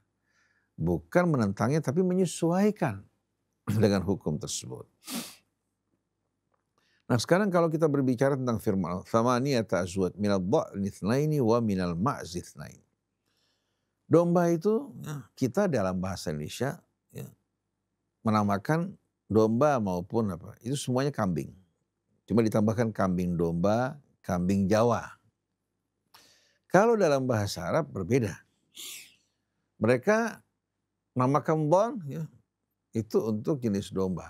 Bukan menentangnya, tapi menyesuaikan dengan hukum tersebut. Nah, sekarang kalau kita berbicara tentang firman thamaniyata azwaj minal dha'ni itsnaini wa minal ma'zi itsnain. Domba itu kita dalam bahasa Indonesia ya, menamakan domba maupun apa, itu semuanya kambing. Cuma ditambahkan kambing domba, kambing Jawa. Kalau dalam bahasa Arab berbeda. Mereka namakan dhon ya, itu untuk jenis domba.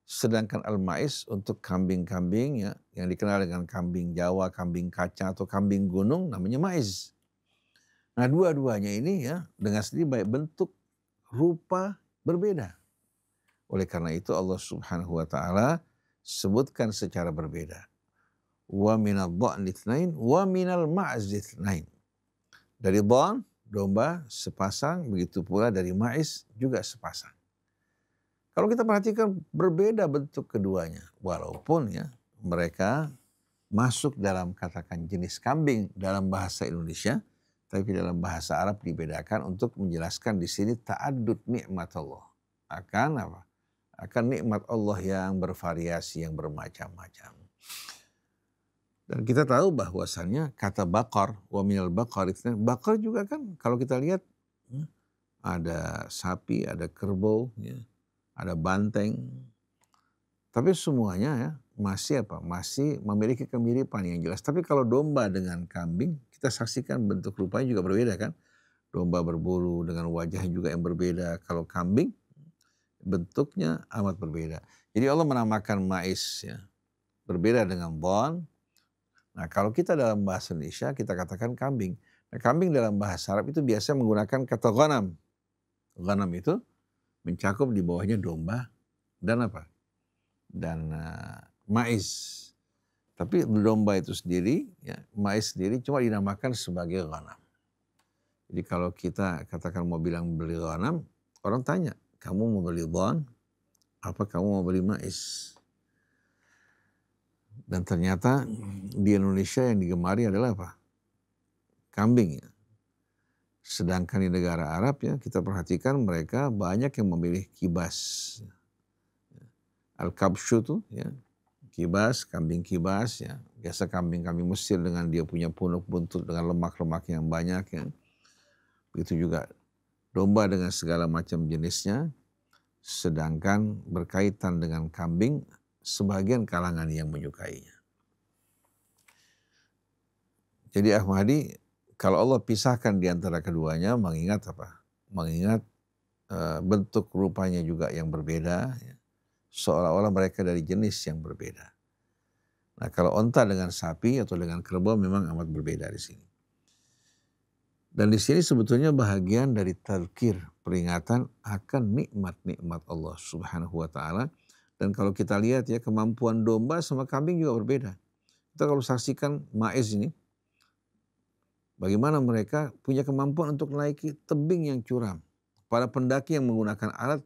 Sedangkan al-ma'iz untuk kambing-kambing ya, yang dikenal dengan kambing Jawa, kambing kacang atau kambing gunung namanya ma'iz. Nah, dua-duanya ini ya dengan sendiri baik bentuk, rupa berbeda. Oleh karena itu Allah Subhanahu wa Ta'ala sebutkan secara berbeda. Wa minal dha'ni itsnain wa minal ma'zi itsnain. Dari dhon domba sepasang, begitu pula dari ma'iz juga sepasang. Kalau kita perhatikan berbeda bentuk keduanya, walaupun ya mereka masuk dalam katakan jenis kambing dalam bahasa Indonesia, tapi dalam bahasa Arab dibedakan untuk menjelaskan di sini ta'addud nikmat Allah. Akan apa? Akan nikmat Allah yang bervariasi, yang bermacam-macam. Dan kita tahu bahwasannya kata bakar, wa minal bakar, bakar juga kan kalau kita lihat ada sapi, ada kerbau, ya, ada banteng. Tapi semuanya ya masih apa? Masih memiliki kemiripan yang jelas. Tapi kalau domba dengan kambing, kita saksikan bentuk rupanya juga berbeda kan. Domba berbulu dengan wajah juga yang berbeda. Kalau kambing bentuknya amat berbeda. Jadi Allah menamakan ma'iz ya, berbeda dengan dhon. Nah, kalau kita dalam bahasa Indonesia kita katakan kambing. Nah, kambing dalam bahasa Arab itu biasanya menggunakan kata ghanam. Ghanam itu mencakup di bawahnya domba dan apa? Dan ma'iz. Tapi domba itu sendiri, ya, ma'iz sendiri cuma dinamakan sebagai ghanam. Jadi kalau kita katakan mau bilang beli ghanam, orang tanya, kamu mau beli dhon? Apa kamu mau beli ma'iz? Dan ternyata di Indonesia yang digemari adalah apa? Kambing. Ya. Sedangkan di negara Arab ya kita perhatikan mereka banyak yang memilih kibas. Al-kabshu itu ya, kibas, kambing kibas ya. Biasa kambing-kambing Mesir dengan dia punya punuk buntut dengan lemak-lemak yang banyak ya. Begitu juga domba dengan segala macam jenisnya. Sedangkan berkaitan dengan kambing sebagian kalangan yang menyukainya. Jadi Ahmadi, kalau Allah pisahkan di antara keduanya, mengingat apa? Mengingat bentuk rupanya juga yang berbeda, ya. Seolah-olah mereka dari jenis yang berbeda. Nah, kalau onta dengan sapi atau dengan kerbau memang amat berbeda di sini. Dan di sini sebetulnya bahagian dari tadzkir, peringatan akan nikmat-nikmat Allah Subhanahu wa taala. Dan kalau kita lihat ya, kemampuan domba sama kambing juga berbeda. Kita kalau saksikan maiz ini, bagaimana mereka punya kemampuan untuk naiki tebing yang curam. Para pendaki yang menggunakan alat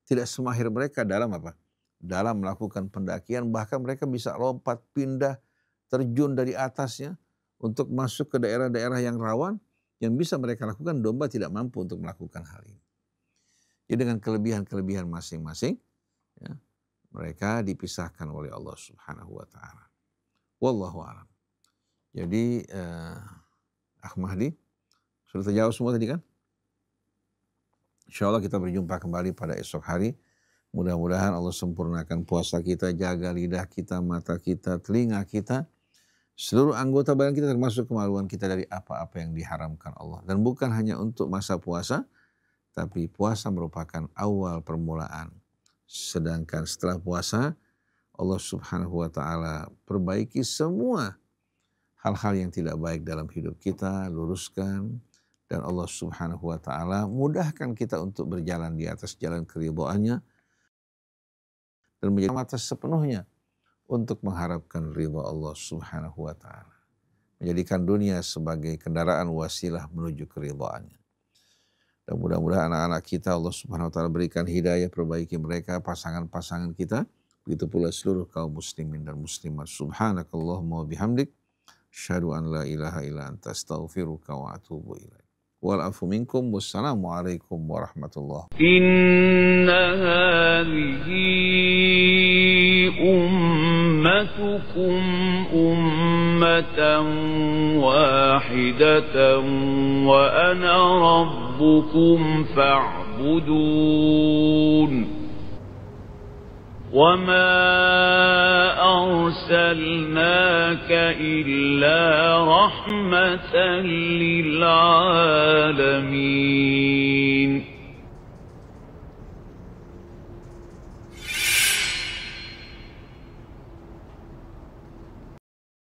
tidak semahir mereka dalam apa? Dalam melakukan pendakian, bahkan mereka bisa lompat, pindah, terjun dari atasnya untuk masuk ke daerah-daerah yang rawan. Yang bisa mereka lakukan, domba tidak mampu untuk melakukan hal ini. Jadi dengan kelebihan-kelebihan masing-masing, ya, mereka dipisahkan oleh Allah Subhanahu wa taala. Wallahu a'lam. Jadi Ahmadi, sudah terjawab semua tadi kan? Insya Allah kita berjumpa kembali pada esok hari. Mudah-mudahan Allah sempurnakan puasa kita, jaga lidah kita, mata kita, telinga kita, seluruh anggota badan kita, termasuk kemaluan kita dari apa-apa yang diharamkan Allah. Dan bukan hanya untuk masa puasa, tapi puasa merupakan awal permulaan. Sedangkan setelah puasa, Allah Subhanahu wa taala perbaiki semua hal-hal yang tidak baik dalam hidup kita, luruskan. Dan Allah Subhanahu wa taala mudahkan kita untuk berjalan di atas jalan keridhaannya dan menjadi mata sepenuhnya untuk mengharapkan ridha Allah Subhanahu wa taala. Menjadikan dunia sebagai kendaraan wasilah menuju keridhaannya. Dan mudah-mudahan anak-anak kita Allah Subhanahu wa taala berikan hidayah, perbaiki mereka, pasangan-pasangan kita. Begitu pula seluruh kaum muslimin dan muslimat. Subhanakallahumma wa bihamdik, asyhadu an la ilaha illa anta astaghfiruka wa atubu ilaik. Wal afu minkum, wassalamu alaikum warahmatullahi wabarakatuh. Inna hadhihi ummatukum ummatan wahidatan wa ana rabbukum fa'budun. وَمَا أَرْسَلْنَاكَ إِلَّا رَحْمَةً لِلْعَالَمِينَ